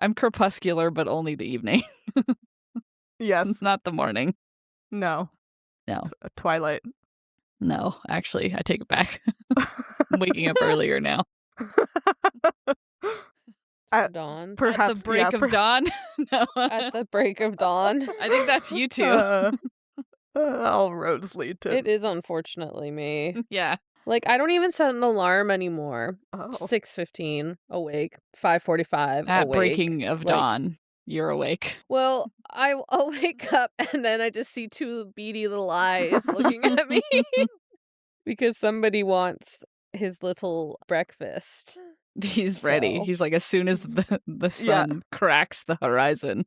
I'm crepuscular, but only the evening. Yes. Not the morning. No. No. Twilight. No, actually, I take it back. I'm waking up earlier now. Dawn. Perhaps At the break of dawn? No. At the break of dawn. I think that's you two. All roads lead to... It is unfortunately me. Yeah. Like, I don't even set an alarm anymore. Oh. 6:15, awake. 5:45, At awake. breaking of dawn, you're awake. Well, I'll wake up and then I just see two beady little eyes looking at me. Because somebody wants his little breakfast. He's ready. So- He's like, as soon as the sun cracks the horizon.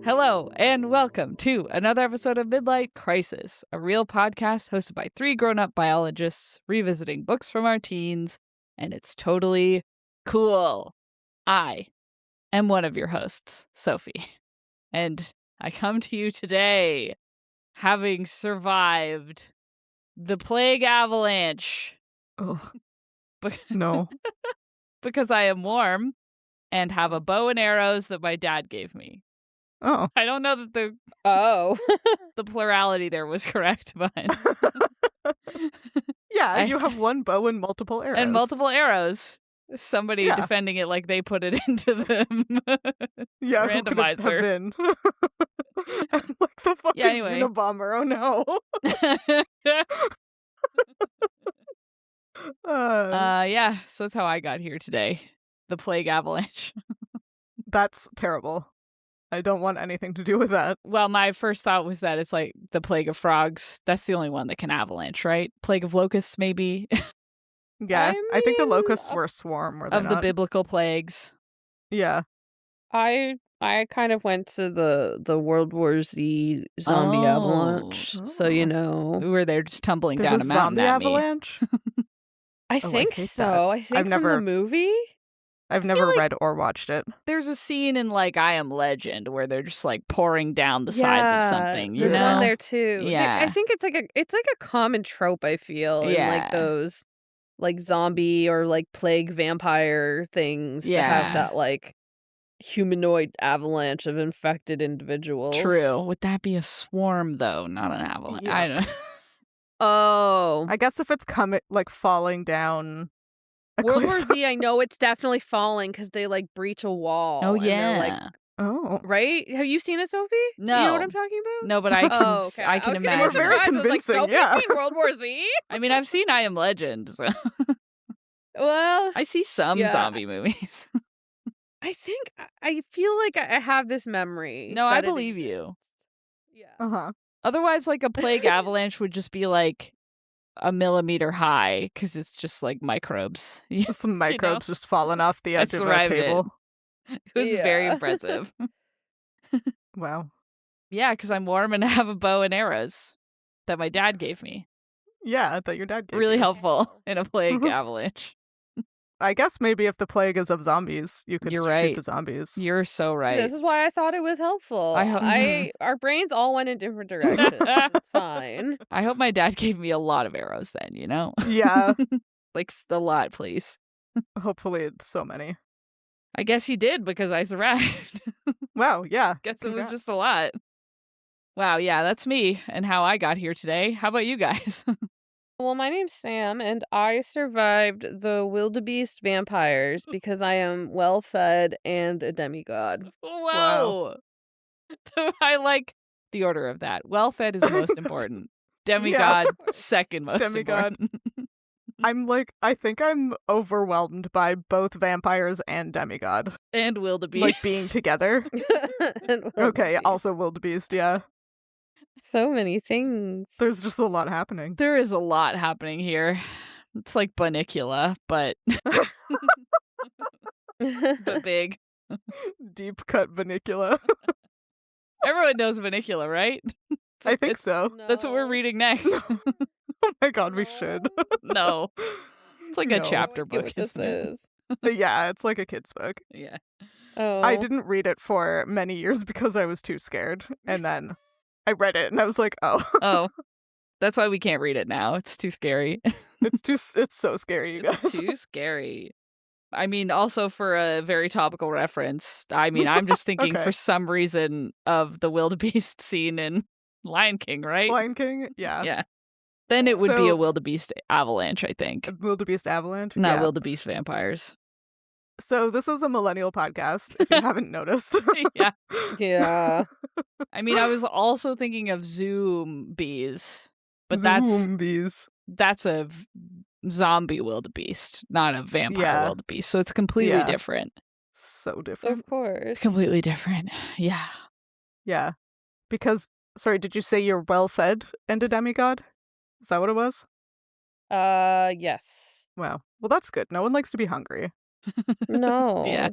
Hello, and welcome to another episode of Midlight Crisis, a real podcast hosted by three grown-up biologists revisiting books from our teens, and it's totally cool. I am one of your hosts, Sophie, and I come to you today having survived the plague avalanche. Oh. No. Because I am warm and have a bow and arrows that my dad gave me. Oh. I don't know that the plurality there was correct, but Yeah, you have one bow and multiple arrows. and multiple arrows. Somebody defending it like they put it into the yeah, who could it have randomizer. been? Like the fucking anyway. Unabomber, oh no. Yeah, so that's how I got here today. The plague avalanche. That's terrible. I don't want anything to do with that. Well, my first thought was that it's like the plague of frogs. That's the only one that can avalanche, right? Plague of locusts, maybe. Yeah, I think the mean, locusts were a swarm. Were they Of the not? biblical plagues. Yeah. I kind of went to the World War Z zombie Oh. avalanche, so you know. Who were there just tumbling There's down a a mountain zombie at me. avalanche? I Oh, I think hate so. that. I think I've from never- the movie. I've never like- read or watched it. There's a scene in like I Am Legend where they're just like pouring down the sides of something. You There's know? one there too. Yeah. I think it's like a common trope. I feel in Yeah. like those like zombie or like plague vampire things to Yeah. have that like humanoid avalanche of infected individuals. True. Would that be a swarm though, not an avalanche? I don't know. Oh, I guess if it's coming, like falling down a World cliff. War Z. I know it's definitely falling because they like breach a wall. Oh and they're, like, yeah. Oh. right? Have you seen it, Sophie? No. You know what I'm talking about? No, but I can. Oh, okay. I can was getting more imagine. Very surprised. I was like, convincing, Sophie's yeah. seen World War Z? I mean, I've seen I Am Legend. So Well, I see some Yeah. zombie movies. I think I feel like I have this memory. No, I that it believe you. exists. Yeah. Uh-huh. Otherwise, like a plague avalanche would just be like a millimeter high because it's just like microbes. It Some microbes just falling off the edge That's of what I a table. was very Yeah. impressive. Wow. Yeah, because I'm warm and have a bow and arrows that my dad gave me. Yeah, that your dad gave Really you. helpful in a plague avalanche. I guess maybe if the plague is of zombies, you could You're shoot right. the zombies. You're so right. This is why I thought it was helpful. I hope- Our brains all went in different directions. It's fine. I hope my dad gave me a lot of arrows then, you know? Yeah, Like a lot, please. hopefully it's so many. I guess he did because I survived. Wow, yeah. Guess it was Congrats. just a lot. Wow, yeah, that's me and how I got here today. How about you guys? Well, my name's Sam, and I survived the wildebeest vampires because I am well-fed and a demigod. Whoa. I like the order of that. Well-fed is the most important. Demigod, second most Demigod. important. I think I'm overwhelmed by both vampires and demigod. And wildebeest. Like being together. And Okay, also wildebeest. wildebeest, yeah. So many things. There's just a lot happening. There is a lot happening here. It's like Bunnicula, but big. Deep cut vernicula. Everyone knows Bunnicula, right? I think so. That's what we're reading next. Oh my god, we should. No. It's like a No. chapter I don't get book, what this isn't it? is. Yeah, it's like a kid's book. Yeah. Oh. I didn't read it for many years because I was too scared. And then I read it and I was like, oh, Oh. That's why we can't read it now. It's too scary. it's so scary, you guys. It's too scary. I mean, also for a very topical reference, I mean, I'm just thinking Okay. for some reason of the wildebeest scene in Lion King, right? Lion King, yeah. Yeah. Then it would be So- a wildebeest avalanche, I think. Wildebeest avalanche. Not yeah. wildebeest vampires. So this is a millennial podcast, if you haven't noticed. Yeah. Yeah. I mean, I was also thinking of Zoom bees, but Zombies. that's a zombie wildebeest, not a vampire Yeah. wildebeest. So it's completely Yeah. different. So different. Of course. Completely different. Yeah. Yeah. Because, sorry, did you say you're well-fed and a demigod? Is that what it was? Yes. Wow. Well, that's good. No one likes to be hungry. No. Yeah.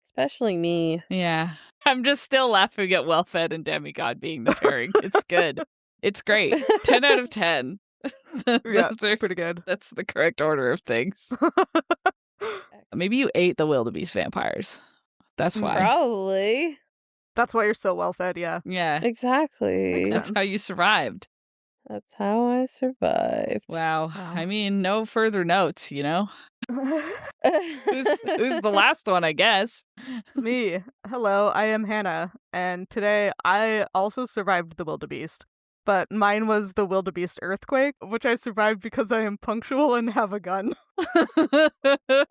Especially me. Yeah. I'm just still laughing at well-fed and demigod being the pairing. It's good. It's great. 10 out of 10. Yeah, Those it's are- pretty good. that's the correct order of things. Maybe you ate the wildebeest vampires. That's why. Probably. That's why you're so well-fed, yeah. Yeah. Exactly. Makes That's how sense. you survived. That's how I survived. Wow. Wow. I mean, no further notes, you know? Who's the last one, I guess? Me. Hello, I am Hannah, and today I also survived the wildebeest. But mine was the wildebeest earthquake, which I survived because I am punctual and have a gun.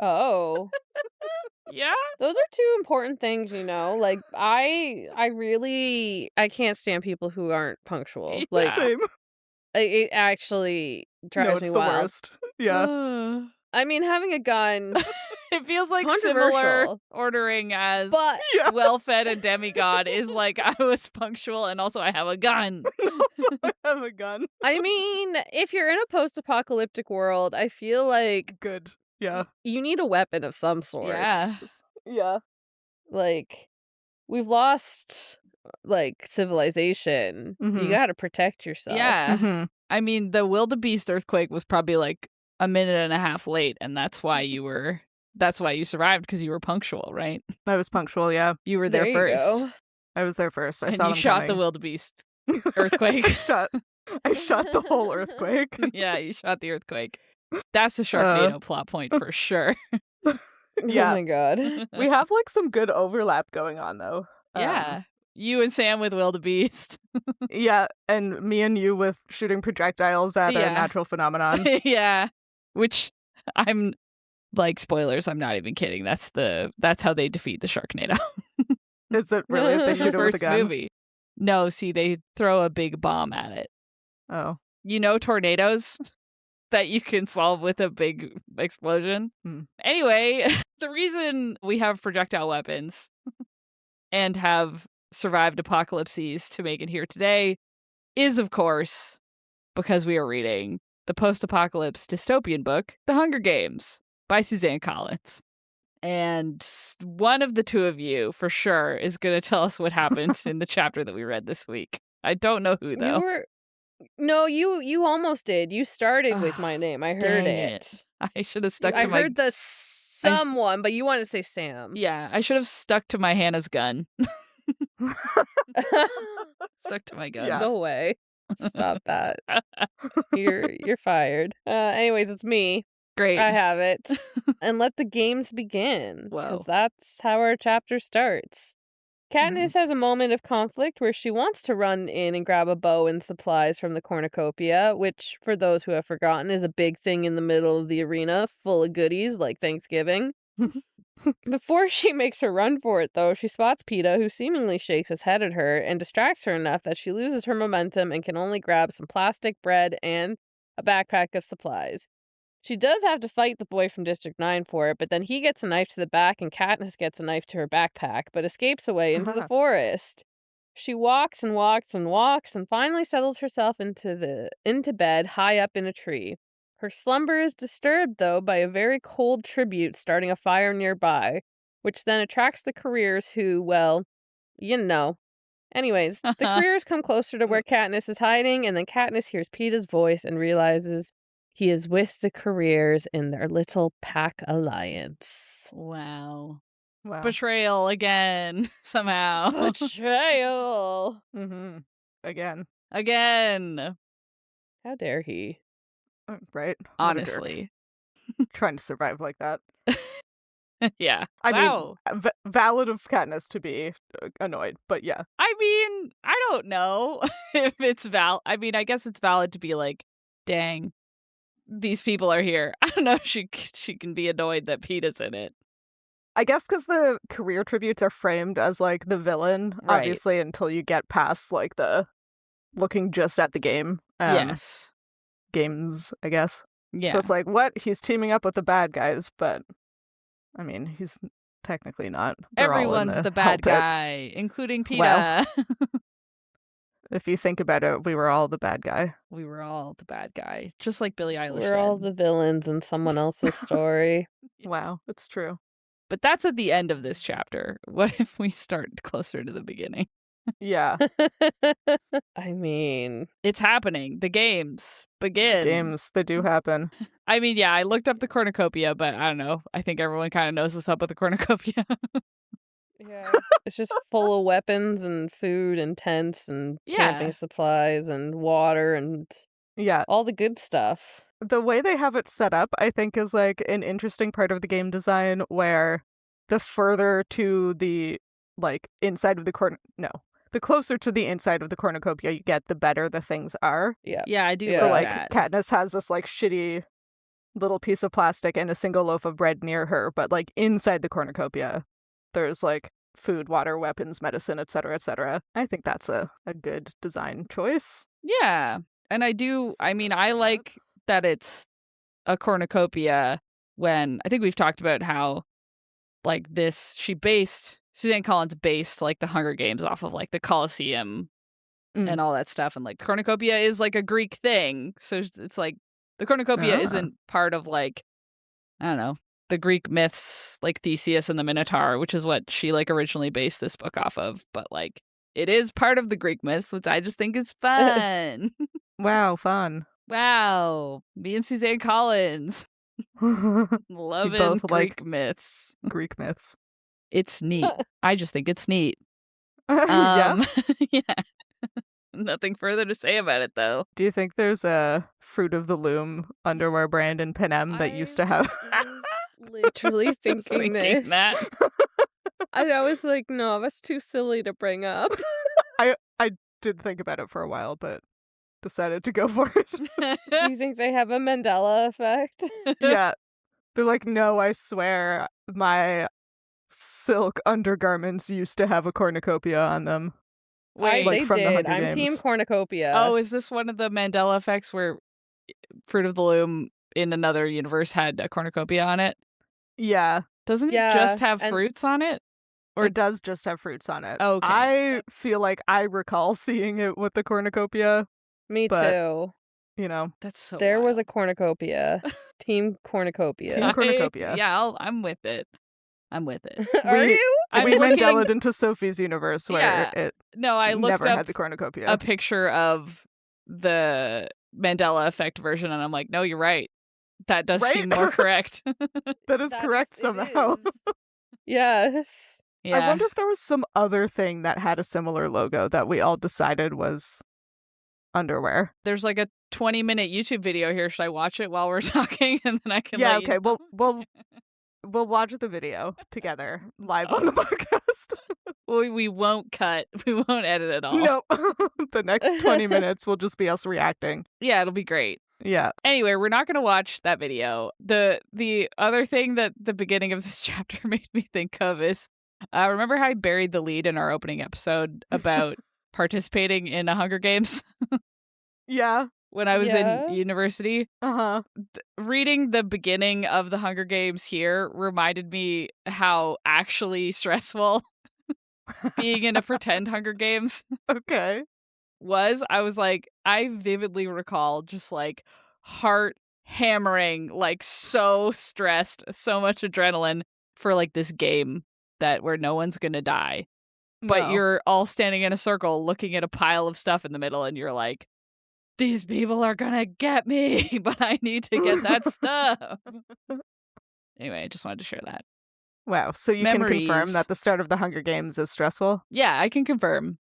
Oh. Yeah. Those are two important things, you know? Like I can't stand people who aren't punctual. Yeah. Like Same. it actually drives No, it's me the wild. worst. Yeah. I mean, having a gun, It feels like similar Controversial. ordering as but Yeah. well-fed and demigod is like I was punctual and also I have a gun. Also, I have a gun. I mean, if you're in a post-apocalyptic world, I feel like Good. Yeah. you need a weapon of some sort. Yeah. Yeah. Like we've lost like civilization. You Mhm. got to protect yourself. Yeah. Mhm. I mean, the wildebeest earthquake was probably like a minute and a half late, and that's why you survived because you were punctual, right? I was punctual, yeah. You were there you first. go. I was there first. I And saw you them shot the coming. wildebeest earthquake. I shot the whole earthquake. Yeah, you shot the earthquake. That's a Sharknado plot point for sure. Yeah. Oh my god. We have like some good overlap going on though. Yeah. You and Sam with wildebeest. Yeah, and me and you with shooting projectiles at Yeah. a natural phenomenon. Yeah. Which I'm like spoilers, I'm not even kidding. That's how they defeat the Sharknado. Is it really? They In the shoot it with a first gun? movie. No, see, they throw a big bomb at it. Oh. You know tornadoes that you can solve with a big explosion? Hmm. Anyway, the reason we have projectile weapons and have survived apocalypses to make it here today is, of course, because we are reading the post-apocalypse dystopian book, The Hunger Games, by Suzanne Collins. And one of the two of you, for sure, is going to tell us what happened in the chapter that we read this week. I don't know who, though. You almost did. You started with my name. I heard Dang it. I should have stuck I to my... heard the someone, but you want to say Sam. Yeah, I should have stuck to my Hannah's gun. Stuck to my gun. Yeah. Go away. Stop that. You're fired. Anyways, it's me. Great. I have it. And let the games begin. Whoa. Because that's how our chapter starts. Katniss has a moment of conflict where she wants to run in and grab a bow and supplies from the cornucopia, which, for those who have forgotten, is a big thing in the middle of the arena, full of goodies like Thanksgiving. Before she makes her run for it, though, she spots Peeta, who seemingly shakes his head at her and distracts her enough that she loses her momentum and can only grab some plastic bread and a backpack of supplies. She does have to fight the boy from District 9 for it, but then he gets a knife to the back and Katniss gets a knife to her backpack, but escapes away into the forest. She walks and walks and walks and finally settles herself into bed high up in a tree. Her slumber is disturbed, though, by a very cold tribute starting a fire nearby, which then attracts the careers who, well, you know, Anyways, the careers come closer to where Katniss is hiding, and then Katniss hears Peeta's voice and realizes he is with the careers in their little pack alliance. Wow. Wow. Betrayal again, somehow. Betrayal! Mm-hmm. Again. Again. How dare he? Right? What a jerk. Honestly. Trying to survive like that. Yeah. I Wow. mean, valid of Katniss to be annoyed, but yeah. I mean, I don't know if it's I mean, I guess it's valid to be like, dang, these people are here. I don't know if she can be annoyed that Peeta's in it. I guess because the career tributes are framed as, like, the villain, Right. obviously, until you get past, like, the looking just at the game. Yes. Games, I guess. Yeah. So it's like, what? He's teaming up with the bad guys, but, I mean, he's technically not. They're all in Everyone's the hell bad pit. guy, including Peeta. Well. If you think about it, we were all the bad guy. We were all the bad guy, just like Billie Eilish We're said. all the villains in someone else's story. Wow, it's true. But that's at the end of this chapter. What if we start closer to the beginning? Yeah. I mean, It's happening. The games begin. Games, they do happen. I mean, yeah, I looked up the cornucopia, but I don't know. I think everyone kind of knows what's up with the cornucopia. yeah, it's just full of weapons and food and tents and camping Yeah. supplies and water and Yeah. all the good stuff. The way they have it set up, I think, is like an interesting part of the game design where the further to the, like, inside of the the closer to the inside of the cornucopia you get, the better the things are. Yeah. Yeah, I do Yeah. So, like like, that. Katniss has this, like, shitty little piece of plastic and a single loaf of bread near her, but, like, inside the cornucopia, there's, like, food, water, weapons, medicine, etc., etc. I think that's a good design choice. Yeah. And I mean, I like that it's a cornucopia when I think we've talked about how, like, Suzanne Collins based, like, the Hunger Games off of, like, the Colosseum and all that stuff. And, like, the cornucopia is, like, a Greek thing. So it's like the cornucopia isn't part of, like, I don't know, the Greek myths, like Theseus and the Minotaur, which is what she, like, originally based this book off of. But, like, it is part of the Greek myths, which I just think is fun. Wow, fun. Wow. Me and Suzanne Collins. Loving both Greek like myths. Greek myths. It's neat. I just think it's neat. Yeah. Yeah. Nothing further to say about it, though. Do you think there's a Fruit of the Loom underwear brand in Panem that used to have? I was literally thinking this. that. And I was like, no, that's too silly to bring up. I did think about it for a while, but decided to go for it. Do you think they have a Mandela effect? Yeah. They're like, no, I swear, my silk undergarments used to have a cornucopia on them. Wait, like they from the did. Hunger I'm Team Games. Cornucopia. Oh, is this one of the Mandela effects where Fruit of the Loom in another universe had a cornucopia on it? Yeah. Doesn't it Yeah, just have and- fruits on it? Or it does just have fruits on it. Okay. I feel like I recall seeing it with the cornucopia, Me but- too. you know. That's so There was a wild. cornucopia. Team Cornucopia. Team cornucopia. Yeah, I'm with it. I'm with it. Are We- you? I'm we looking- Mandelaed into Sophie's universe where Yeah. it No, I looked never up had the cornucopia. a picture of the Mandela effect version, and I'm like, no, you're right. That does Right? seem more correct. That is correct somehow. Yes. Yeah. I wonder if there was some other thing that had a similar logo that we all decided was underwear. There's like a 20-minute YouTube video here. Should I watch it while we're talking, and then I can? Yeah, let you okay. know? We'll watch the video together live on the podcast. We won't cut. We won't edit at all. No. The next 20 minutes will just be us reacting. Yeah, it'll be great. Yeah. Anyway, we're not going to watch that video. The other thing that the beginning of this chapter made me think of is, remember how I buried the lead in our opening episode about participating in a Hunger Games Yeah. when I was Yeah. in university? Uh-huh. Reading the beginning of the Hunger Games here reminded me how actually stressful being in a pretend Hunger Games Okay. was. I was like, I vividly recall just like heart hammering, like so stressed, so much adrenaline for like this game where no one's gonna die. but No. you're all standing in a circle looking at a pile of stuff in the middle, and you're like, these people are gonna get me, but I need to get that stuff. Anyway, I just wanted to share that. Wow. So you can confirm Memories. that the start of the Hunger Games is stressful? Yeah, I can confirm.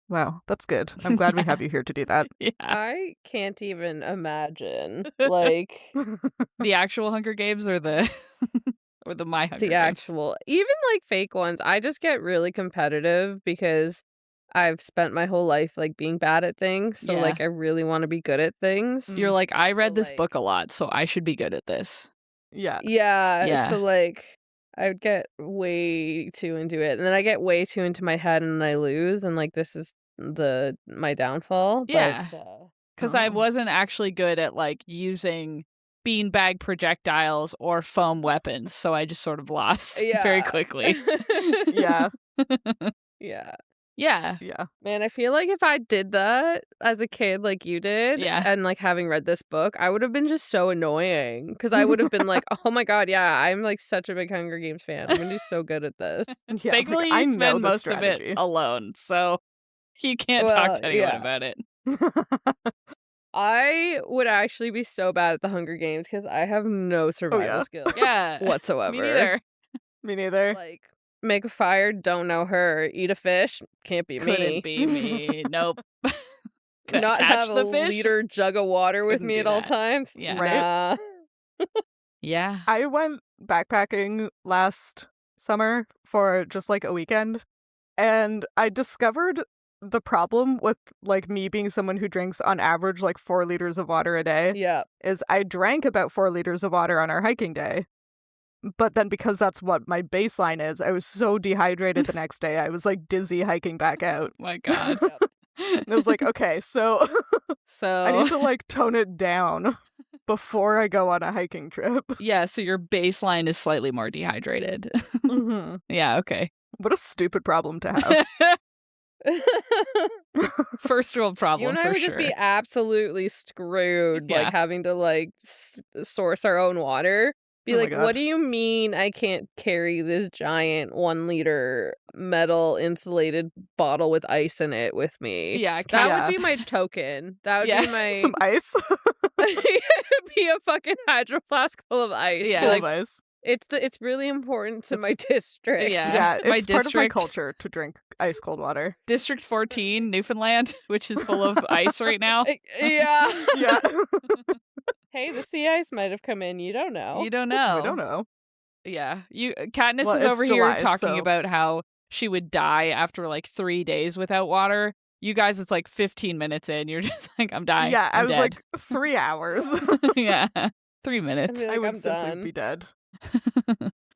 Wow, that's good. I'm glad we have you here to do that. Yeah. I can't even imagine. Like, The actual Hunger Games or the or the My Hunger the Games? actual, even like fake ones. I just get really competitive because I've spent my whole life like being bad at things. So Yeah. like, I really want to be good at things. You're like, I So, read this like- book a lot, so I should be good at this. Yeah. Yeah. Yeah. So like, I would get way too into it, and then I get way too into my head, and I lose, and like this is my downfall. Yeah. But, Because I Oh. wasn't actually good at like using beanbag projectiles or foam weapons, so I just sort of lost very quickly. Yeah. Yeah. Yeah. Yeah. Man, I feel like if I did that as a kid like you did, Yeah. and like having read this book, I would have been just so annoying because I would have been like, oh my God, yeah, I'm like such a big Hunger Games fan. I'm going to do so good at this. Yeah. Thankfully, I you know spend the most strategy. of it alone, so you can't talk to anyone about it. I would actually be so bad at the Hunger Games because I have no survival skills Yeah. whatsoever. Me neither. Me neither. Like, make a fire, don't know her. Eat a fish, can't be Couldn't me. be me. Nope. Couldn't Not catch have the a fish. liter jug of water with Couldn't me do at all that. times. Yeah. Right? Nah. Yeah. I went backpacking last summer for just like a weekend, and I discovered the problem with like me being someone who drinks on average like 4 liters of water a day Yeah. is I drank about 4 liters of water on our hiking day. But then because that's what my baseline is, I was so dehydrated the next day. I was like dizzy hiking back out. My God. Yep. And I was like, okay, so So I need to like tone it down before I go on a hiking trip. yeah, so your baseline is slightly more dehydrated. Mhm. Yeah, okay. What a stupid problem to have. First world problem You and I for would sure. just be absolutely screwed, Yeah. like having to like source our own water. Be Oh my like, God. what do you mean I can't carry this giant 1 liter metal insulated bottle with ice in it with me? Yeah, That Yeah. would be my token. That would Yeah. be my Some ice. it would be a fucking hydro flask full of ice. Yeah. Be Full like, of ice. it's really important to my district. Yeah. Yeah, My it's part of my district- culture to drink ice cold water. District 14, Newfoundland, which is full of ice right now. Yeah. Yeah. Hey, the sea ice might have come in. You don't know. You don't know. We don't know. Yeah. Katniss Well, is it's over July, here talking so- about how she would die after like 3 days without water. You guys, it's like 15 minutes in. You're just like, I'm dying. Yeah, I I'm was dead. like 3 hours. yeah. 3 I'd minutes. be I like, would I'm simply done. be dead.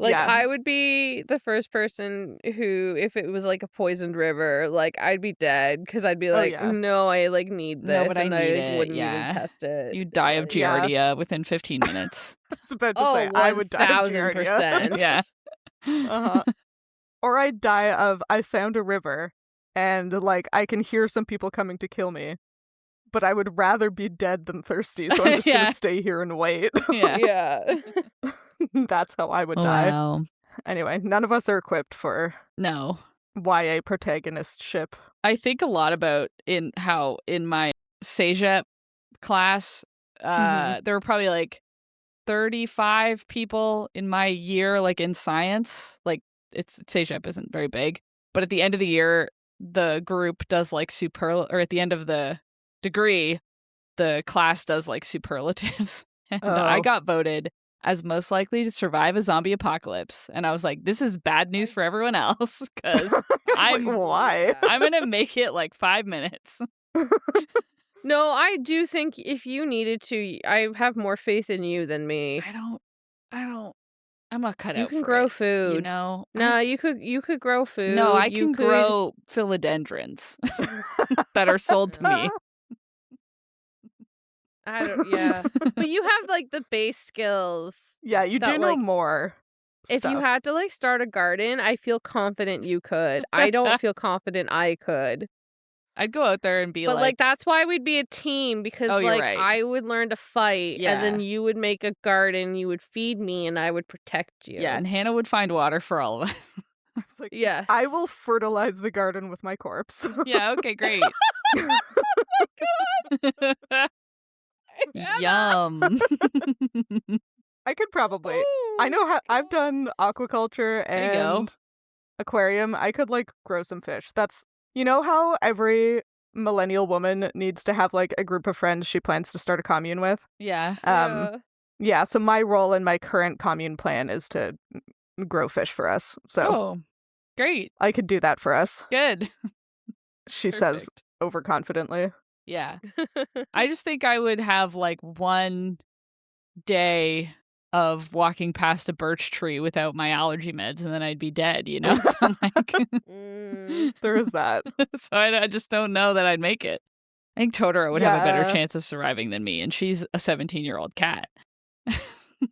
Like, Yeah. I would be the first person who, if it was like a poisoned river, like I'd be dead because I'd be Oh, like, yeah. no, I like need No, this, but I and need like, it, wouldn't yeah. even test it. You die of Like, Yeah. Giardia within 15 minutes. I was about to Oh, say I would die of 1000%. Giardia. Yeah. Uh-huh. Or I'd die of I found a river and like I can hear some people coming to kill me. But I would rather be dead than thirsty, so I'm just Yeah. gonna stay here and wait. Yeah. Yeah. That's how I would die. Wow. Anyway, none of us are equipped for No. YA protagonist ship. I think a lot about how in my Sejep class, there were probably like 35 people in my year, like in science. Like Sejep isn't very big, but at the end of the year, the group does like or at the end of the degree, the class does like superlatives. And I Oh. got voted as most likely to survive a zombie apocalypse. And I was like, this is bad news for everyone else because I'm like, why? I'm going to make it like 5 minutes. No, I do think if you needed to, I have more faith in you than me. I'm not cut You out can for grow it, food. You know? No, you could grow food. No, I You can could- grow philodendrons that are sold to me. I don't. Yeah, but you have like the base skills. Yeah, you That, do know like, more. If you stuff. had to like start a garden, I feel confident you could. I don't feel confident I could. I'd go out there and be But like, like that's why we'd be a team because Oh, you're like right. I would learn to fight and then Yeah. you would make a garden, you would feed me and I would protect you. yeah, and Hannah would find water for all of us. It's like, Yes. I will fertilize the garden with my corpse. Yeah, okay, great. Yum. I could probably. Oh I know my how I've God. done aquaculture There you go. and aquarium. I could like grow some fish. That's, you know how every millennial woman needs to have like a group of friends she plans to start a commune with? Yeah. Yeah, so my role in my current commune plan is to grow fish for us. So Oh, great. I could do that for us, Good. she says Perfect. overconfidently. Yeah. I just think I would have like one day of walking past a birch tree without my allergy meds and then I'd be dead, you know? So, I'm like, There is that. so I just don't know that I'd make it. I think Totoro would have a better Yeah. chance of surviving than me, and she's a 17-year-old cat.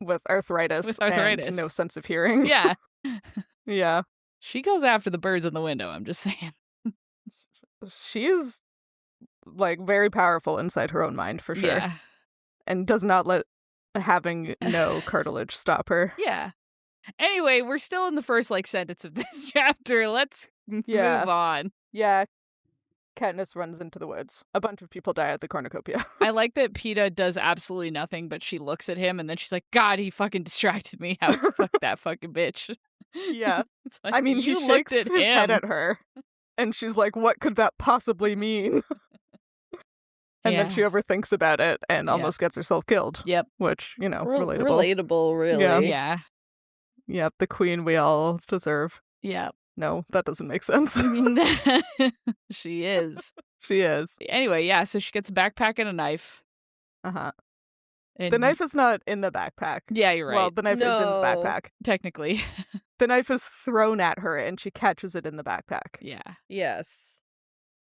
With arthritis. With arthritis. And no sense of hearing. Yeah. Yeah. She goes after the birds in the window, I'm just saying. She is like very powerful inside her own mind for sure. Yeah. And does not let having no cartilage stop her. Yeah. Anyway, we're still in the first like sentence of this chapter. Let's Yeah. move on. Yeah. Katniss runs into the woods. A bunch of people die at the cornucopia. I like that PETA does absolutely nothing, but she looks at him and then she's like, God, he fucking distracted me. How fuck that fucking bitch. Yeah. It's like, I mean, he you shakes looked at his head him. at her. And she's like, what could that possibly mean? And then she overthinks about it and almost gets herself killed. Yep. Which, you know, Relatable, really. Yeah. Yep, the queen we all deserve. Yep. No, that doesn't make sense. She is. She is. Anyway, yeah, so she gets a backpack and a knife. Uh-huh. And The knife is not in the backpack. Yeah, you're right. Well, the knife is in the No. backpack. Technically. The knife is thrown at her and she catches it in the backpack. Yeah. Yes.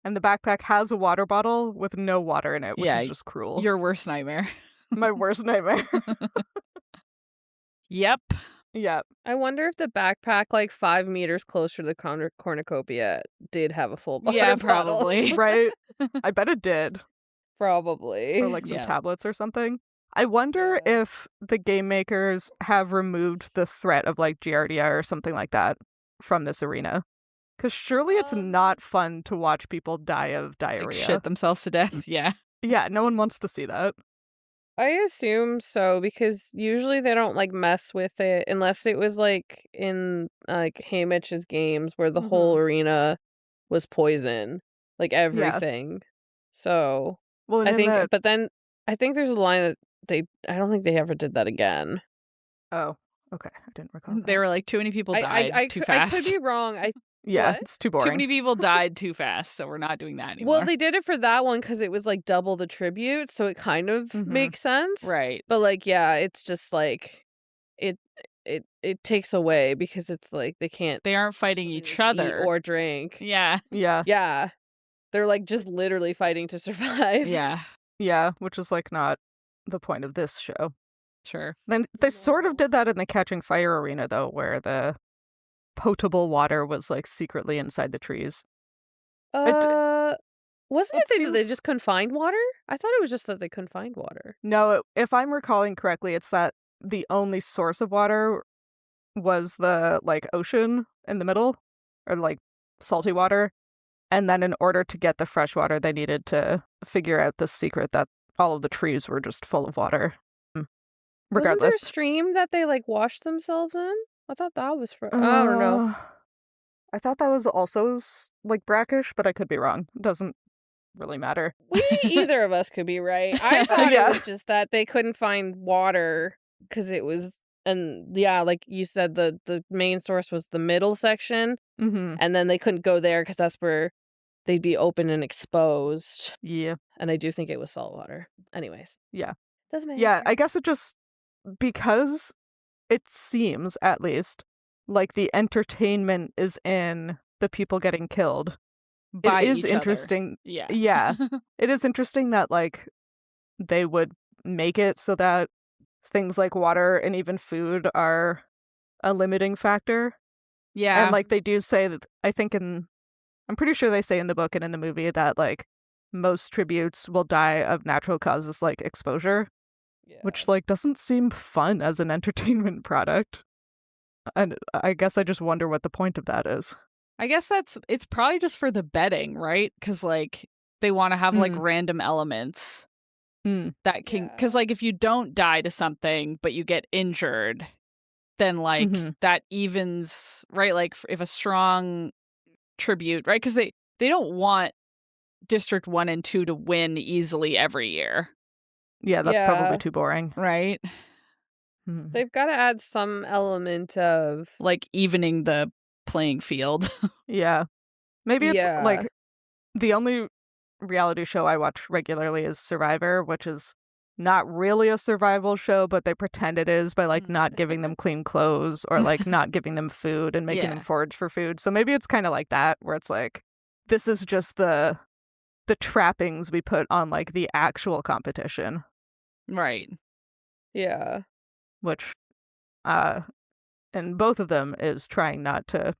And the backpack has a water bottle with no water in it, which Yeah, is just cruel. Your worst nightmare. My worst nightmare. Yep. Yeah. I wonder if the backpack, like 5 meters closer to the cornucopia, did have a full water Yeah, bottle. probably. Right? I bet it did. Probably. Or like some Yeah. tablets or something. I wonder Yeah. if the game makers have removed the threat of like Giardia or something like that from this arena. Because surely it's not fun to watch people die of Like, diarrhea. shit themselves to death. Yeah. Yeah, no one wants to see that. I assume so, because usually they don't like mess with it unless it was like in like Haymitch's games where the whole arena was poison, like everything. So Well, and I in think, the... but then I think there's a line that I don't think they ever did that again. Oh, okay. I didn't recall that. They were like, too many people died too I fast. could be wrong. Yeah, What? it's too Too boring. many people died too fast, so we're not doing that anymore. Well, they did it for that one because it was like double the tribute, so it kind of makes sense. Right. But like, yeah, it's just like it takes away because it's like They aren't fighting each eat other. or drink. Yeah. Yeah. Yeah, they're like just literally fighting to survive. Yeah. Yeah, which is like not the point of this show. Sure. Then they sort of did that in the Catching Fire arena, though, where the potable water was like secretly inside the trees. Wasn't it it they seems- just couldn't find water? I thought it was just that they couldn't find water. No, if I'm recalling correctly, it's that the only source of water was the like ocean in the middle, or like salty water. And then in order to get the fresh water, they needed to figure out the secret that all of the trees were just full of water. Wasn't there Regardless. a stream that they like washed themselves in? I thought that was for. I don't know. I thought that was also like brackish, but I could be wrong. It doesn't really matter. Either of us could be right. I thought Yeah. it was just that they couldn't find water because it was, and yeah, like you said, the main source was the middle section, Mm-hmm. and then they couldn't go there because that's where they'd be open and exposed. Yeah. And I do think it was salt water. Anyways. Yeah. Doesn't matter. Yeah, I guess it just, because it seems, at least, like the entertainment is in the people getting killed. By It is each other. interesting. Yeah. Yeah. It is interesting that, like, they would make it so that things like water and even food are a limiting factor. Yeah. And, like, they do say that, I think I'm pretty sure they say in the book and in the movie that, like, most tributes will die of natural causes like exposure, Yeah. which, like, doesn't seem fun as an entertainment product. And I guess I just wonder what the point of that is. I guess it's probably just for the bedding, right? Because, like, they want to have, like, random elements that can... Because, like, if you don't die to something, but you get injured, then, like, that evens, right? Like, if a strong tribute, right? Because they don't want District 1 and 2 to win easily every year. Yeah, that's probably too boring. Right? They've got to add some element of... like, evening the playing field. Yeah. Maybe it's, like, the only reality show I watch regularly is Survivor, which is not really a survival show, but they pretend it is by, like, not giving them clean clothes or, like, not giving them food and making them forage for food. So maybe it's kind of like that, where it's like, this is just the trappings we put on, like, the actual competition. Right. Yeah. Which, and both of them is trying not to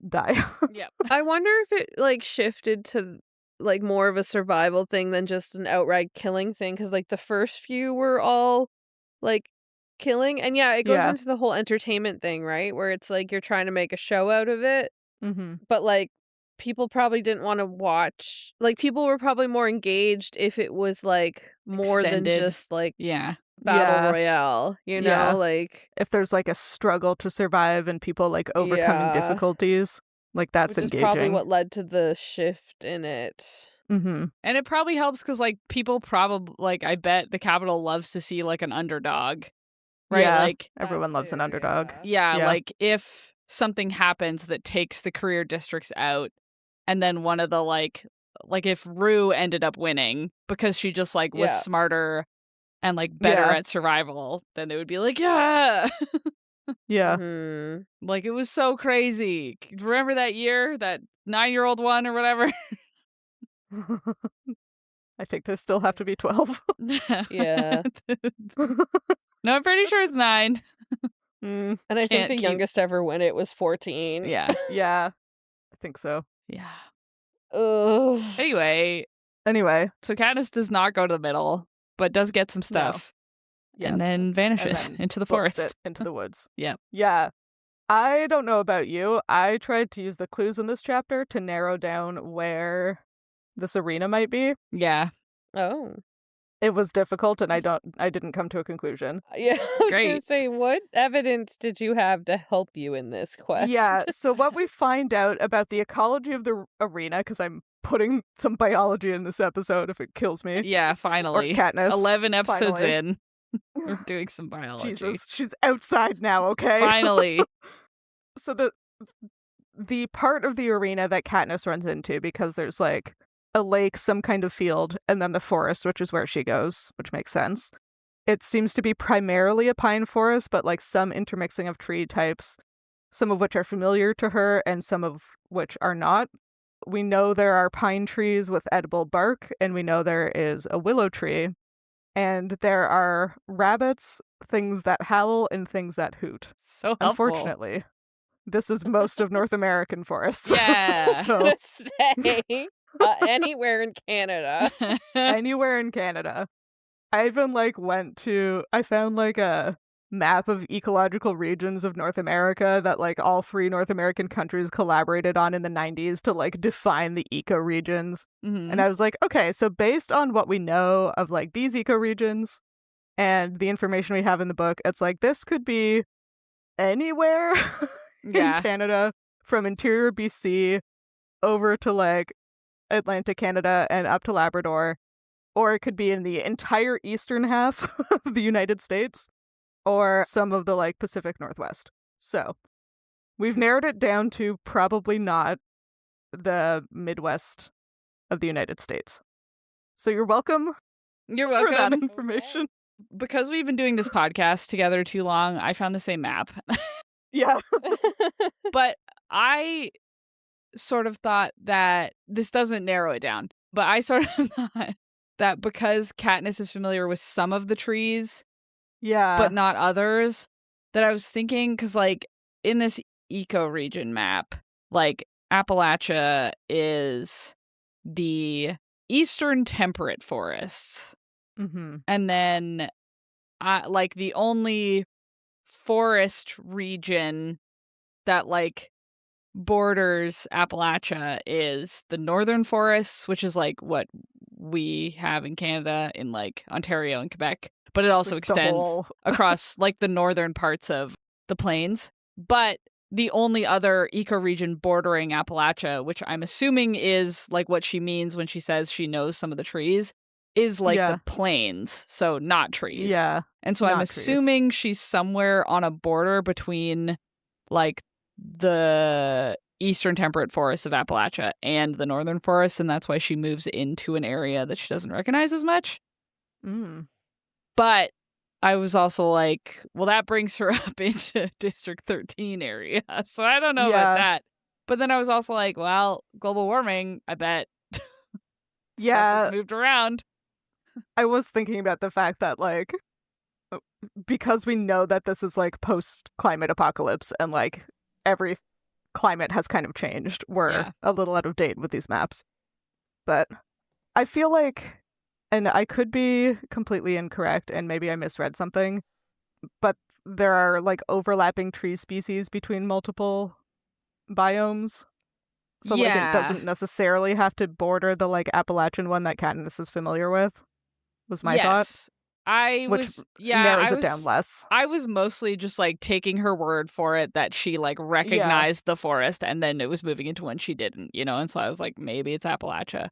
die. Yep. I wonder if it, like, shifted to, like, more of a survival thing than just an outright killing thing, because, like, the first few were all, like, killing, and it goes into the whole entertainment thing, right, where it's like you're trying to make a show out of it, but, like, people probably didn't want to watch, like, people were probably more engaged if it was, like, more Extended. Than just, like, Yeah. battle royale, you know, like, if there's, like, a struggle to survive and people, like, overcoming difficulties, like, that's which engaging. is probably what led to the shift in it. And it probably helps because, like, people probably, like, I bet the Capitol loves to see, like, an underdog, right? Yeah, like, everyone loves an underdog. Yeah, like, if something happens that takes the career districts out, and then one of the, like if Rue ended up winning because she just, like, was smarter and, like, better at survival, then it would be like, yeah. Like, it was so crazy. Remember that year, that 9-year-old one or whatever? I think they still have to be 12. Yeah. No, I'm pretty sure it's 9. And I think the youngest ever win it was 14. Yeah. Yeah, I think so. Yeah. Ugh. Anyway, so Katniss does not go to the middle, but does get some stuff. Yes. And then vanishes into the forest. Into the woods. Yeah. I don't know about you. I tried to use the clues in this chapter to narrow down where this arena might be. Yeah. Oh. It was difficult, and I didn't come to a conclusion. Yeah, I was going to say, what evidence did you have to help you in this quest? Yeah, so what we find out about the ecology of the arena, because I'm putting some biology in this episode if it kills me. Yeah, finally. Or Katniss. 11 episodes finally. In. We're doing some biology. Jesus, she's outside now, okay? Finally. So the part of the arena that Katniss runs into, because there's, like, a lake, some kind of field, and then the forest, which is where she goes, which makes sense. It seems to be primarily a pine forest, but, like, some intermixing of tree types, some of which are familiar to her and some of which are not. We know there are pine trees with edible bark, and we know there is a willow tree, and there are rabbits, things that howl, and things that hoot. So helpful. Unfortunately, this is most of North American forests. Yeah. I was going to say... anywhere in Canada. Anywhere in Canada. I even, like, I found, like, a map of ecological regions of North America that, like, all 3 North American countries collaborated on in the 90s to, like, define the ecoregions. And I was like, okay, so based on what we know of, like, these ecoregions and the information we have in the book, it's like, this could be anywhere in Canada, from interior BC over to, like, Atlantic Canada and up to Labrador, or it could be in the entire eastern half of the United States, or some of the, like, Pacific Northwest. So we've narrowed it down to probably not the Midwest of the United States. So you're welcome. You're welcome. For that information. Because we've been doing this podcast together too long, I found the same map. Yeah. But I sort of thought that this doesn't narrow it down, but I sort of thought that because Katniss is familiar with some of the trees, but not others, that I was thinking, because, like, in this ecoregion map, like, Appalachia is the eastern temperate forests, and then like the only forest region that like borders Appalachia is the northern forests, which is like what we have in Canada in like Ontario and Quebec, but it also Like the extends whole- across like the northern parts of the plains. But the only other ecoregion bordering Appalachia, which I'm assuming is like what she means when she says she knows some of the trees, is like Yeah. the plains, so not trees. Yeah. And so I'm not trees. assuming she's somewhere on a border between like the eastern temperate forests of Appalachia and the northern forests, and that's why she moves into an area that she doesn't recognize as much. Mm. But I was also like, well, that brings her up into District 13 area. So I don't know about that. But then I was also like, well, global warming, I bet. Yeah. Stuff has moved around. I was thinking about the fact that, like, because we know that this is, like, post-climate apocalypse and, like, every climate has kind of changed, we're a little out of date with these maps. But I feel like, and I could be completely incorrect, and maybe I misread something, but there are, like, overlapping tree species between multiple biomes. So, like, it doesn't necessarily have to border the, like, Appalachian one that Katniss is familiar with, was my thought. Which narrows it down less. I was mostly just like taking her word for it that she like recognized the forest and then it was moving into one she didn't, you know? And so I was like, maybe it's Appalachia.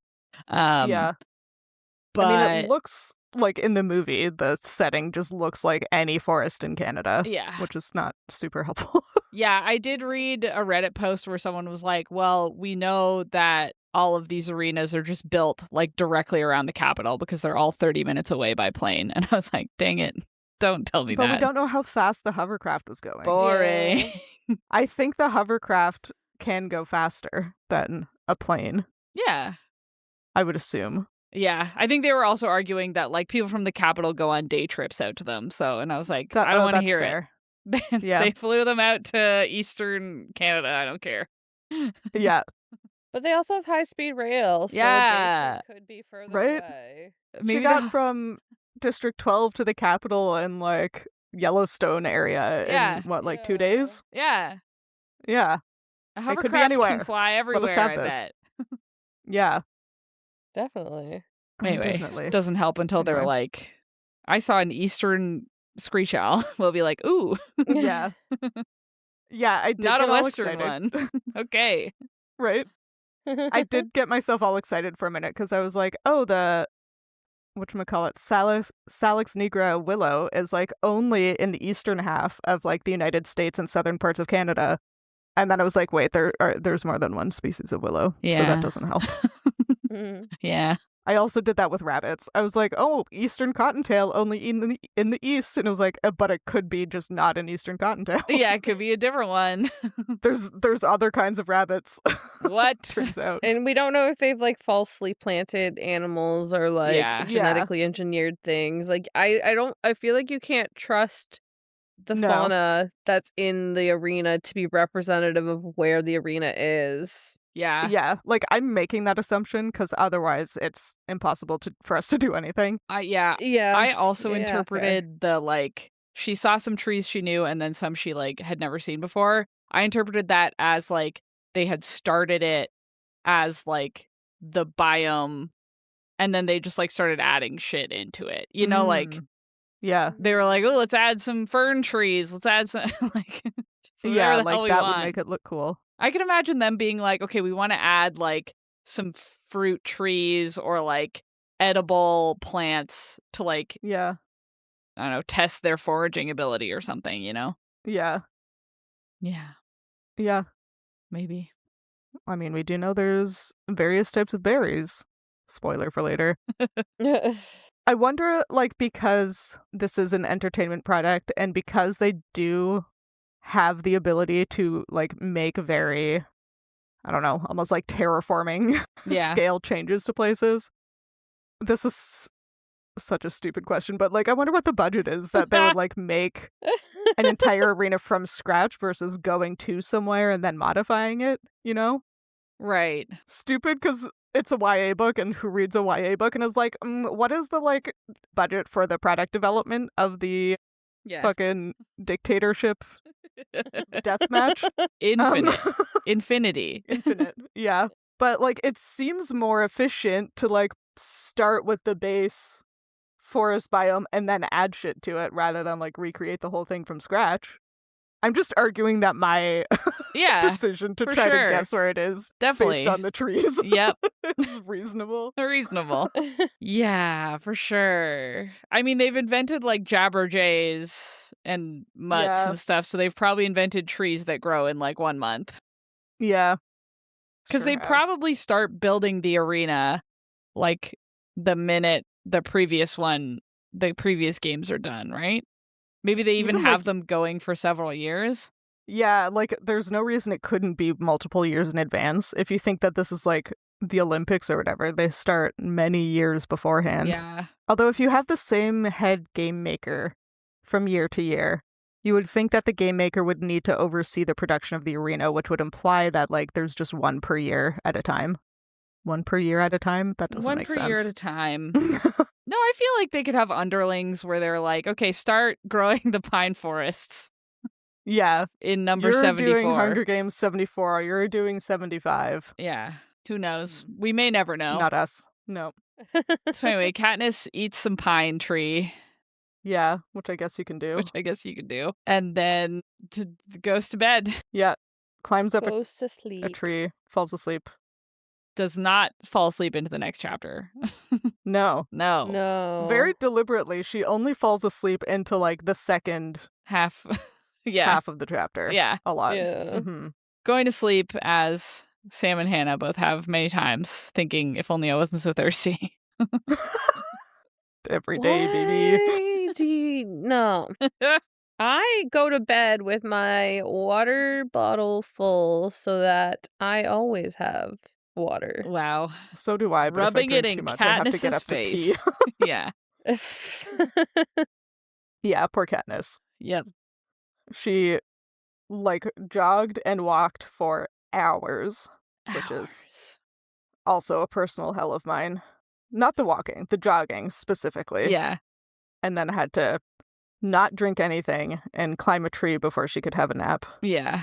But I mean, it looks like in the movie, the setting just looks like any forest in Canada. Yeah. Which is not super helpful. Yeah, I did read a Reddit post where someone was like, well, we know that all of these arenas are just built like directly around the capital because they're all 30 minutes away by plane. And I was like, dang it, don't tell me that. But we don't know how fast the hovercraft was going. Boring. Yeah. I think the hovercraft can go faster than a plane. Yeah. I would assume. Yeah, I think they were also arguing that like people from the capital go on day trips out to them. So, and I was like, I don't want to hear fair. it. Yeah. They flew them out to Eastern Canada. I don't care. Yeah. But they also have high-speed rail, so Yeah. a day trip could be further Right? away. She got from District 12 to the capital in, like, Yellowstone area in, what, like 2 days? Yeah. Yeah. A It hovercraft could be anywhere. can fly Let us everywhere, have I this. bet. Yeah. Definitely. Anyway, Definitely. doesn't help until they're Anyway. like, I saw an Eastern screech owl. We'll be like, ooh. Yeah. Yeah, I did Not get a all Western excited. one. Okay. Right? I did get myself all excited for a minute because I was like, oh, the whatchamacallit, Salix nigra willow is like only in the eastern half of like the United States and southern parts of Canada. And then I was like, wait, there's more than one species of willow. So Yeah. that doesn't help. Yeah. I also did that with rabbits. I was like, oh, eastern cottontail only in the east. And it was like, but it could be just not an eastern cottontail. Yeah, it could be a different one. There's other kinds of rabbits. What? Turns out. And we don't know if they've like falsely planted animals or like Yeah. genetically engineered things. Like I feel like you can't trust the No. fauna that's in the arena to be representative of where the arena is. Yeah. Yeah, like I'm making that assumption because otherwise it's impossible for us to do anything. Yeah. Yeah. I also Yeah, interpreted the like she saw some trees she knew and then some she like had never seen before. I interpreted that as like they had started it as like the biome and then they just like started adding shit into it. You know, like Yeah. they were like, oh, let's add some fern trees. Let's add some like Yeah, the hell like we that want. would make it look cool. I can imagine them being like, okay, we want to add like some fruit trees or like edible plants to like, Yeah. I don't know, test their foraging ability or something, you know? Yeah. Yeah, Yeah. maybe. I mean, we do know there's various types of berries. Spoiler for later. I wonder, like, because this is an entertainment product and because they do have the ability to, like, make very, I don't know, almost like terraforming scale changes to places. This is such a stupid question, but, like, I wonder what the budget is that they would, like, make an entire arena from scratch versus going to somewhere and then modifying it, you know? Right. Stupid because it's a YA book, and who reads a YA book and is like, what is the, like, budget for the product development of the Yeah. fucking dictatorship death match. Infinite. Infinity. Infinite. Yeah. But like it seems more efficient to like start with the base forest biome and then add shit to it rather than like recreate the whole thing from scratch. I'm just arguing that my Yeah. decision to for try sure. to guess where it is Definitely. based on the trees Yep. is reasonable. Reasonable. Yeah, for sure. I mean, they've invented like jabberjays and mutts Yeah. and stuff, so they've probably invented trees that grow in like 1 month. Yeah. Because Sure they have. probably start building the arena like the minute the previous games are done, right? Maybe they even have them going for several years. Yeah, like there's no reason it couldn't be multiple years in advance. If you think that this is like the Olympics or whatever, they start many years beforehand. Yeah. Although if you have the same head game maker from year to year, you would think that the game maker would need to oversee the production of the arena, which would imply that like there's just one per year at a time. One per year at a time? That doesn't make sense. One per year at a time. No, I feel like they could have underlings where they're like, okay, start growing the pine forests. Yeah. In number You're 74. doing Hunger Games 74. You're doing 75. Yeah. Who knows? We may never know. Not us. No. So anyway, Katniss eats some pine tree. Yeah, which I guess you can do. Which I guess you could do. And then goes to bed. Yeah. Climbs up Goes to sleep. a tree. Falls asleep. Does not fall asleep into the next chapter. No. No. Very deliberately, she only falls asleep into like the second half. Yeah. half of the chapter. Yeah. A lot. Yeah. Mm-hmm. Going to sleep as Sam and Hannah both have many times, thinking, if only I wasn't so thirsty. Every day, baby. No. I go to bed with my water bottle full so that I always have water. Wow. So do I, but rubbing if I it drink in too much, I have to get Katniss's up to pee. face. Yeah. Yeah, poor Katniss. Yep. She like jogged and walked for hours, which is also a personal hell of mine. Not the walking, the jogging specifically. Yeah. And then had to not drink anything and climb a tree before she could have a nap. Yeah.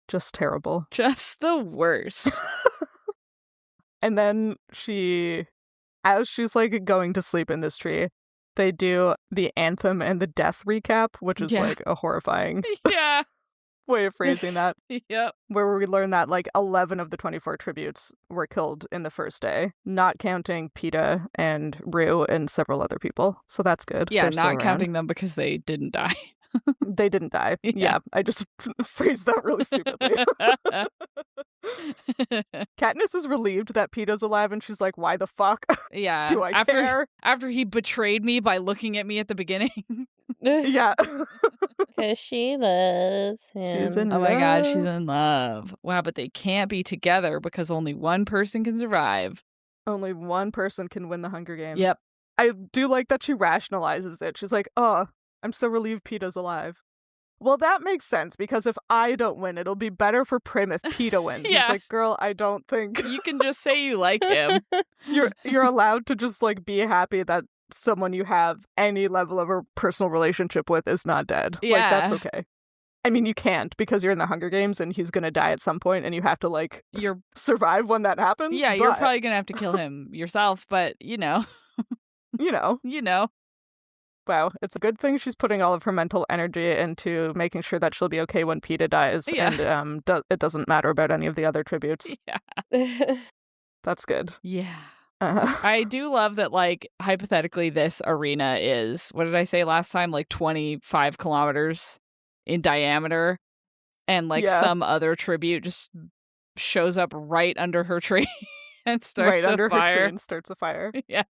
Just terrible. Just the worst. And then as she's like going to sleep in this tree, they do the anthem and the death recap, which is like a horrifying Yeah. way of phrasing that. Yep. Where we learn that like 11 of the 24 tributes were killed in the first day, not counting PETA and Rue and several other people. So that's good. Yeah, They're still not around. counting them because they didn't die. They didn't die. Yeah. Yeah, I just phrased that really stupidly. Katniss is relieved that PETA's alive, and she's like, why the fuck Yeah. do I care? After he betrayed me by looking at me at the beginning. Yeah. Because she loves him. She's in Oh my god, love. she's in love. Wow, but they can't be together because only one person can survive. Only one person can win the Hunger Games. Yep. I do like that she rationalizes it. She's like, oh, I'm so relieved PETA's alive. Well, that makes sense, because if I don't win, it'll be better for Prim if PETA wins. Yeah. It's like, girl, I don't think You can just say you like him. you're allowed to just like be happy that someone you have any level of a personal relationship with is not dead. Yeah. Like, that's okay. I mean, you can't, because you're in the Hunger Games and he's gonna die at some point, and you have to like You're survive when that happens. Yeah, you're but, probably gonna have to kill him yourself, but you know. you know. Wow, it's a good thing she's putting all of her mental energy into making sure that she'll be okay when PETA dies, Yeah. and it doesn't matter about any of the other tributes. Yeah. That's good. Yeah. I do love that, like, hypothetically, this arena is, what did I say last time? Like 25 kilometers in diameter. And, like, Yeah. some other tribute just shows up right under her tree and starts right a under fire. her tree and starts a fire. Yeah.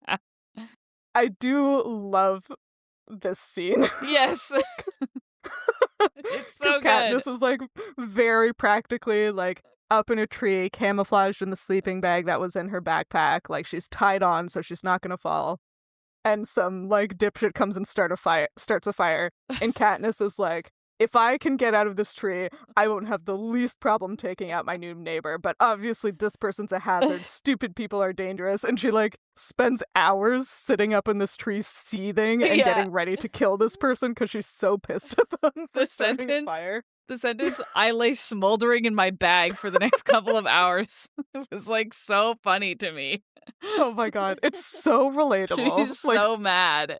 I do love this scene. Yes. It's so Because good. Katniss is like very practically like up in a tree, camouflaged in the sleeping bag that was in her backpack. Like, she's tied on so she's not gonna fall. And some like dipshit comes and starts a fire. And Katniss is like, if I can get out of this tree, I won't have the least problem taking out my new neighbor. But obviously this person's a hazard. Stupid people are dangerous. And she like spends hours sitting up in this tree seething and getting ready to kill this person because she's so pissed at them for starting a fire. The sentence, I lay smoldering in my bag for the next couple of hours. It was like so funny to me. Oh my god, it's so relatable. She's like, so mad.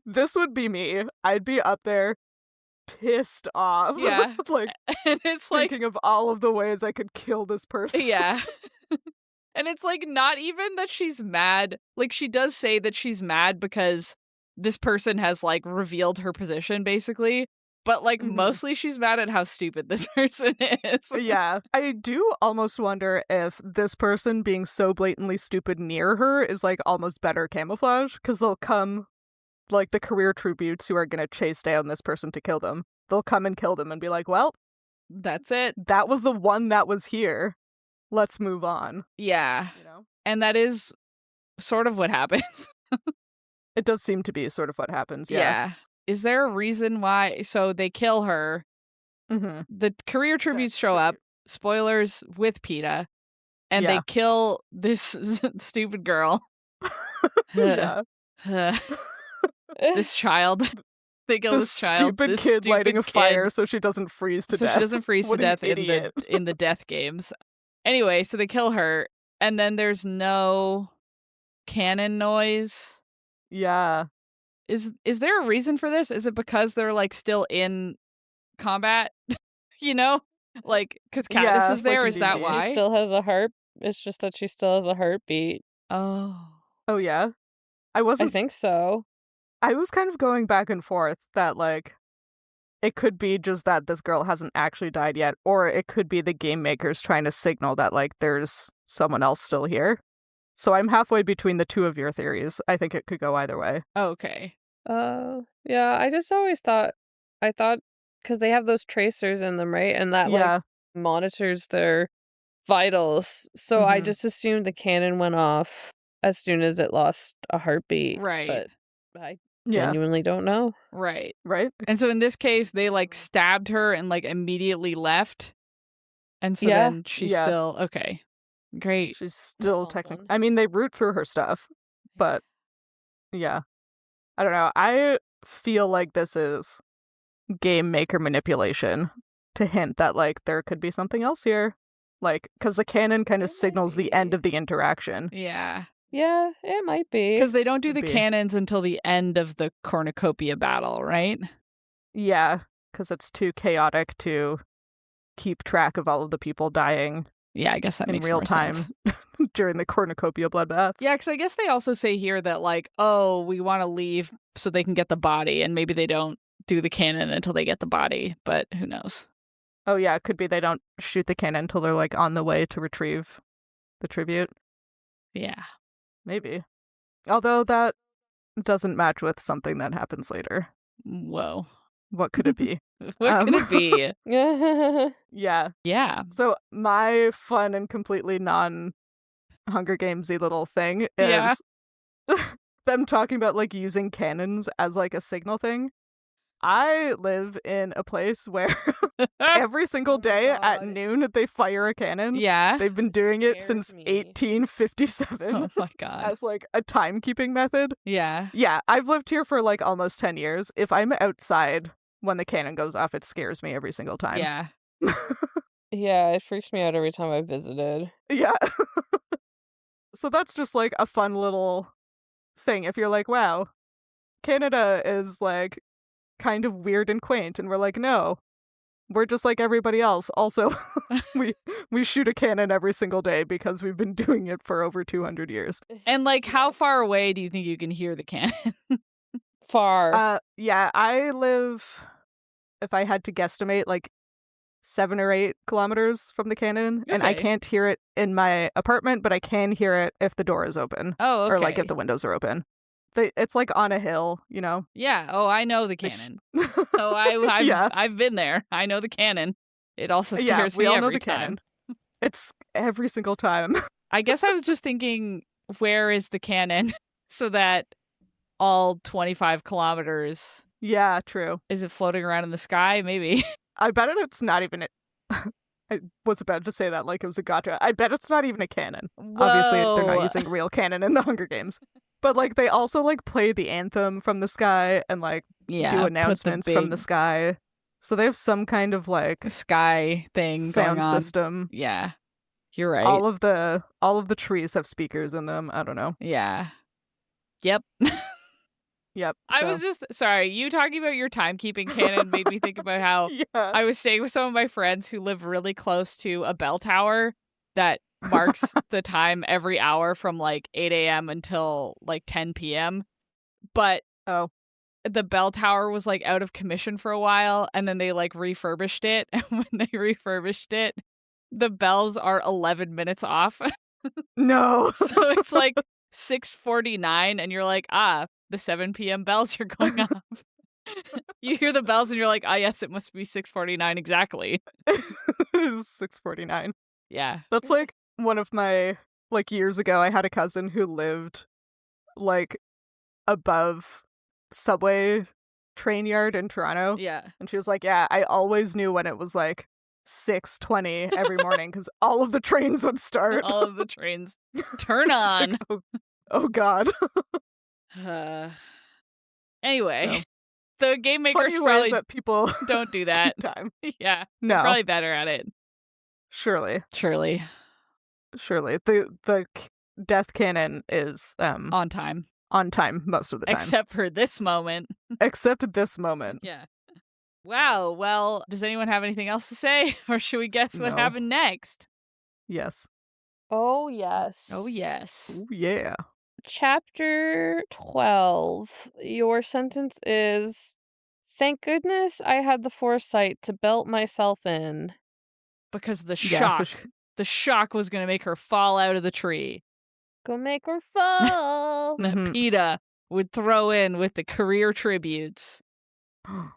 This would be me. I'd be up there pissed off. Yeah. Like, and it's like, thinking of all of the ways I could kill this person. yeah. And it's like not even that she's mad. Like she does say that she's mad because this person has like revealed her position basically. But like mostly she's mad at how stupid this person is. Yeah. I do almost wonder if this person being so blatantly stupid near her is like almost better camouflage because they'll come like the career tributes who are going to chase down this person to kill them. They'll come and kill them and be like, well, that's it. That was the one that was here. Let's move on. Yeah. You know? And that is sort of what happens. It does seem to be sort of what happens. Yeah. Is there a reason why? So they kill her. Mm-hmm. The career tributes show up. Spoilers with PETA. And they kill this stupid girl. Yeah. This child. They kill this child. Stupid kid lighting a fire so she doesn't freeze to death. So she doesn't freeze to death in the death games. Anyway, so they kill her. And then there's no cannon noise. Yeah. Is there a reason for this? Is it because they're like still in combat? You know, like because Katniss is there. Like, is that why she still has a heart? It's just that she still has a heartbeat. Oh yeah. I think so. I was kind of going back and forth that like it could be just that this girl hasn't actually died yet, or it could be the game makers trying to signal that like there's someone else still here. So I'm halfway between the two of your theories. I think it could go either way. Okay. Yeah, I just always thought, because they have those tracers in them, right? And that like monitors their vitals. So I just assumed the cannon went off as soon as it lost a heartbeat. Right. But I genuinely don't know. Right. Right. And so in this case, they like stabbed her and like immediately left. And so then she's still okay. Great. She's still technically. I mean, they root through her stuff, but yeah. I don't know. I feel like this is game maker manipulation to hint that like there could be something else here. Like, because the cannon kind of signals the end of the interaction. Yeah. Yeah, it might be. Because they don't do the cannons until the end of the cornucopia battle, right? Yeah, because it's too chaotic to keep track of all of the people dying. Yeah, I guess that makes real more time sense. During the cornucopia bloodbath. Yeah, because I guess they also say here that like, oh, we want to leave so they can get the body, and maybe they don't do the cannon until they get the body, but who knows? Oh yeah, it could be they don't shoot the cannon until they're like on the way to retrieve the tribute. Yeah. Maybe. Although that doesn't match with something that happens later. Whoa. What could it be? What could it be? Yeah. Yeah. So my fun and completely non-Hunger Gamesy little thing is them talking about like using cannons as like a signal thing. I live in a place where every single day at noon they fire a cannon. Yeah. They've been doing it since 1857. Oh my god. As like a timekeeping method. Yeah. Yeah, I've lived here for like almost 10 years. If I'm outside when the cannon goes off, it scares me every single time. Yeah. Yeah, it freaks me out every time I visited. Yeah. So that's just like a fun little thing. If you're like, wow, Canada is like kind of weird and quaint, and we're like, no, we're just like everybody else. Also, we shoot a cannon every single day because we've been doing it for over 200 years. And like, how far away do you think you can hear the cannon? Far. Yeah, I live, if I had to guesstimate, like 7 or 8 kilometers from the cannon, and I can't hear it in my apartment, but I can hear it if the door is open. Oh, okay. Or like if the windows are open. It's like on a hill, you know? Yeah. Oh, I know the cannon. So I've been there. I know the cannon. It also scares me all every know the time. Cannon. It's every single time. I guess I was just thinking, where is the cannon? So that all 25 kilometers Yeah, true. Is it floating around in the sky? Maybe. I bet it's not even. I was about to say that like it was a gotcha. I bet it's not even a cannon. Obviously, they're not Whoa. using real cannon in the Hunger Games. But like they also like play the anthem from the sky and like Yeah, do put announcements the from the big sky. So they have some kind of like sky thing sound going on. system. Yeah, you're right. All of the trees have speakers in them. I don't know. Yeah. Yep. Yep. I was just sorry. You talking about your timekeeping cannon made me think about how yeah. I was staying with some of my friends who live really close to a bell tower that marks the time every hour from like 8 a.m. until like 10 p.m. But the bell tower was like out of commission for a while, and then they like refurbished it. And when they refurbished it, the bells are 11 minutes off. No. So it's like 6:49, and you're like, the 7 p.m. bells are going off. You hear the bells, and you're like, yes, it must be 6:49 exactly. It is 6:49. Yeah. That's like one of my, like years ago, I had a cousin who lived like above subway train yard in Toronto. Yeah. And she was like, yeah, I always knew when it was like 6:20 every morning because all of the trains would start. All of the trains turn on. Like, oh God. Anyway, the game makers Funny probably ways that people don't do that. time. Yeah. No. They're probably better at it. Surely. The death cannon is On time. on time most of the time. Except for this moment. Except this moment. Yeah. Wow. Well, does anyone have anything else to say? Or should we guess what No. happened next? Yes. Oh, yes. Oh, yes. Ooh, yeah. Chapter 12. Your sentence is, thank goodness I had the foresight to belt myself in. Because the Yeah, shock. so The shock was going to make her fall out of the tree. Go make her fall. That Mhm. PETA would throw in with the career tributes. How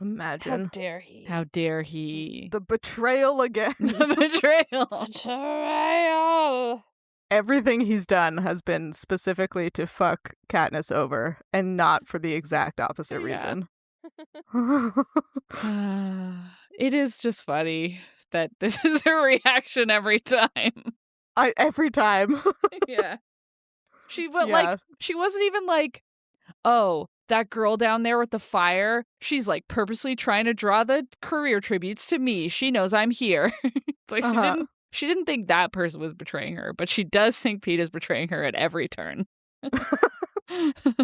Imagine. dare he? How dare he? The betrayal again. The betrayal. Betrayal. Everything he's done has been specifically to fuck Katniss over and not for the exact opposite Yeah. reason. It is just funny that this is her reaction every time. Every time. Yeah. She Yeah. she wasn't even like, oh, that girl down there with the fire, she's like purposely trying to draw the career tributes to me. She knows I'm here. It's like she didn't think that person was betraying her, but she does think Peeta's betraying her at every turn.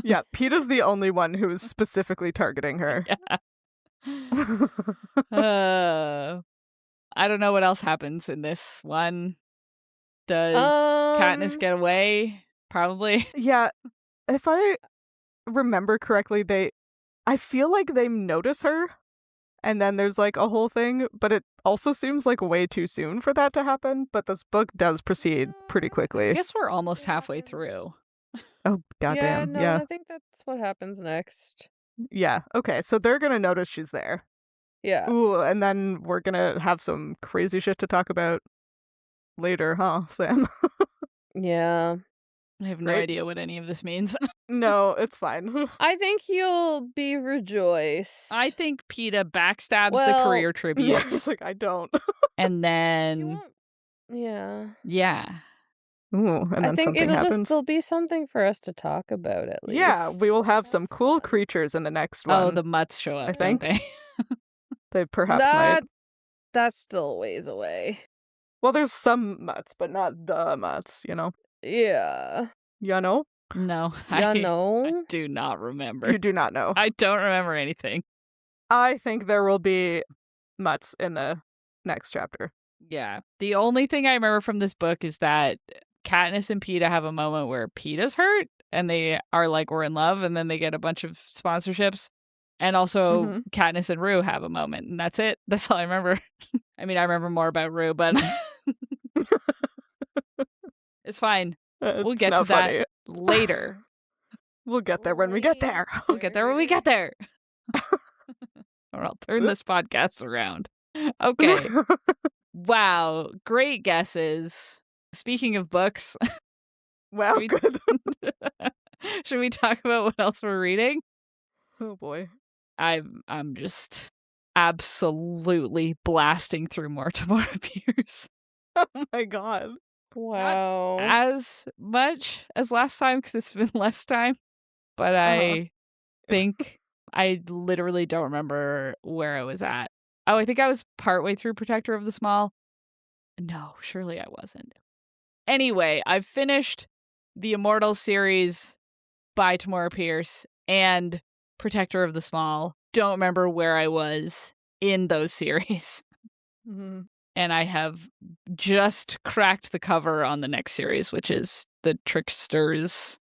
Yeah, PETA's the only one who is specifically targeting her. Yeah. I don't know what else happens in this one. Does Katniss get away? Probably. Yeah, if I remember correctly, I feel like they notice her, and then there's like a whole thing, but it also seems like way too soon for that to happen, but this book does proceed pretty I quickly. guess we're almost halfway through. Oh, goddamn. No, Yeah. I think that's what happens next. Yeah. Okay, so they're gonna notice she's there. Yeah. Ooh, and then we're gonna have some crazy shit to talk about later, huh, Sam? Yeah. I have no Right? idea what any of this means. No, it's fine. I think you'll be rejoiced. I think PETA backstabs the Well, career It's tributes. like, I don't. And She then, won't. Yeah. yeah. Ooh, and I then think something happens. there'll be something for us to talk about at least. Yeah, we will have some That's cool fun. creatures in the next one. Oh, the mutts show up, I don't think. they? They perhaps That might. that's still a ways away. Well, there's some mutts, but not the mutts, you know? Yeah. You know? No, Yeah, I no. do not remember. You do not know. I don't remember anything. I think there will be mutts in the next chapter. Yeah. The only thing I remember from this book is that Katniss and PETA have a moment where PETA's hurt and they are like, we're in love, and then they get a bunch of sponsorships. And also Mhm. Katniss and Rue have a moment, and that's it. That's all I remember. I mean, I remember more about Rue, but it's fine. We'll It's get to not funny. that later. We'll get there when we get there. We'll get there when we get there. Or I'll turn this podcast around. Okay. Wow. Great guesses. Speaking of books, Wow, We- good. should we talk about what else we're reading? Oh boy. I'm just absolutely blasting through more Tamora Pierce. Oh my god. Wow. As much as last time, because it's been less time, but I think I literally don't remember where I was at. Oh, I think I was partway through Protector of the Small. No, surely I wasn't. Anyway, I've finished the Immortal series by Tamora Pierce and Protector of the Small. Don't remember where I was in those series. Mm-hmm. And I have just cracked the cover on the next series, which is the Trickster's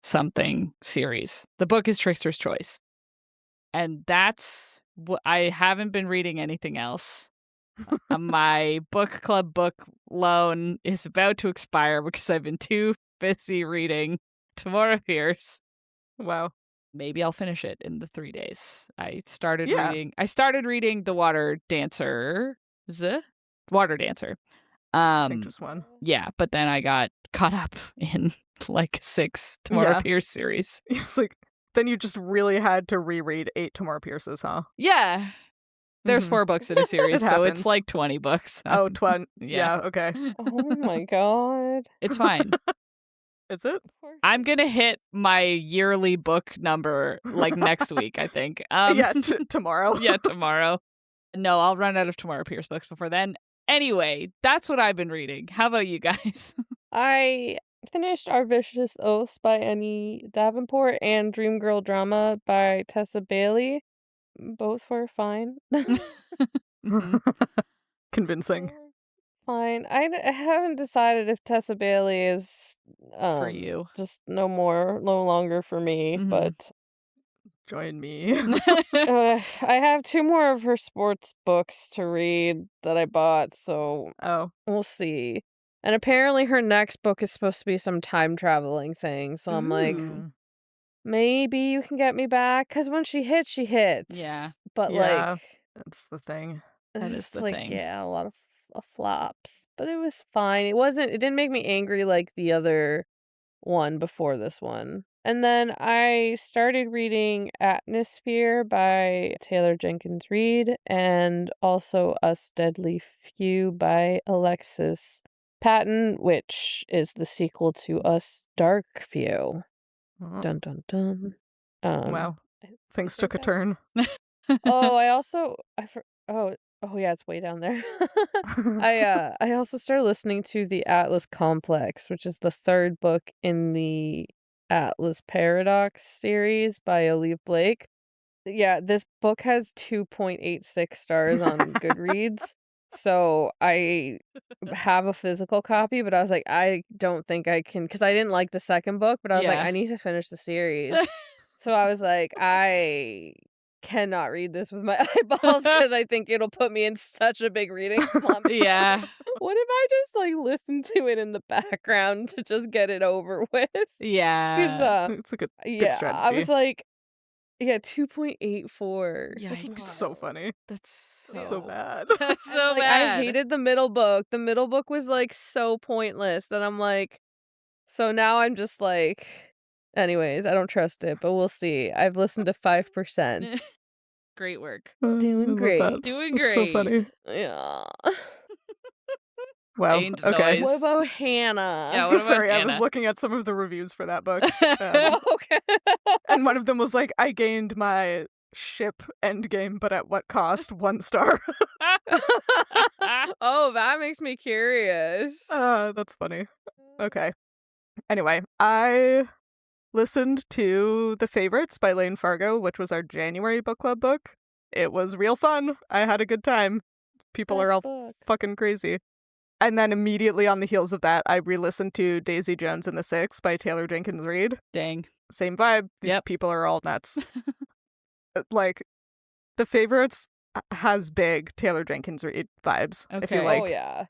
something series. The book is Trickster's Choice. And that's what I haven't been reading anything else. My book club book loan is about to expire because I've been too busy reading Tamora Pierce. Wow. Maybe I'll finish it in the 3 days. I started reading The Water Dancer. Water Dancer. I think just one. Yeah, but then I got caught up in like 6 Tamora Pierce series. It's like, then you just really had to reread 8 Tamora Pierces, huh? Yeah. There's 4 books in a series, so it's like 20 books. Oh, 20. Yeah, okay. Oh my god. It's fine. Is it? I'm going to hit my yearly book number like next week, I think. Tomorrow. Yeah, tomorrow. No, I'll run out of Tamora Pierce books before then. Anyway, that's what I've been reading. How about you guys? I finished Our Vicious Oaths by Annie Davenport and Dream Girl Drama by Tessa Bailey. Both were fine. Convincing. Fine. I haven't decided if Tessa Bailey is for you. Just no longer for me, but join me. I have 2 more of her sports books to read that I bought, so we'll see. And apparently her next book is supposed to be some time traveling thing, so I'm like, maybe you can get me back, because when she hits, she hits. Yeah. But like, that's the thing. That is the like, thing. yeah, a lot of flops, but it was fine. It didn't make me angry like the other one before this one. And then I started reading Atmosphere by Taylor Jenkins Reid and also Us Deadly Few by Alexis Patton, which is the sequel to Us Dark Few. Dun dun dun. Wow. Things took a turn. Oh yeah, it's way down there. I also started listening to the Atlas Complex, which is the 3rd book in the Atlas Paradox series by Olive Blake. Yeah, this book has 2.86 stars on Goodreads. So I have a physical copy, but I was like, I don't think I can, because I didn't like the 2nd book, but I was like, I need to finish the series. So I was like, I cannot read this with my eyeballs because I think it'll put me in such a big reading slump. Yeah. What if I just like listen to it in the background to just get it over with? Yeah. It's a good strategy. I was like, 2.84. Yeah, that's so funny. That's so bad. That's so like, bad. I hated the middle book. The middle book was like so pointless that I'm like, so now I'm just like, anyways, I don't trust it, but we'll see. I've listened to 5%. Great work. Doing great. Doing That's great. so funny. Yeah. Wow. Pained Okay. noise. What about Hannah? Yeah, what about Sorry, I Hannah? was looking at some of the reviews for that book. Okay. And one of them was like, I gained my ship endgame, but at what cost? 1 star. Oh, that makes me curious. That's funny. Okay. Anyway, I listened to The Favorites by Lane Fargo, which was our January book club book. It was real fun. I had a good time. People are all fucking crazy. And then immediately on the heels of that, I re-listened to Daisy Jones and the Six by Taylor Jenkins Reid. Dang. Same vibe. These people are all nuts. Like, The Favorites has big Taylor Jenkins Reid vibes. Okay. If you like yeah.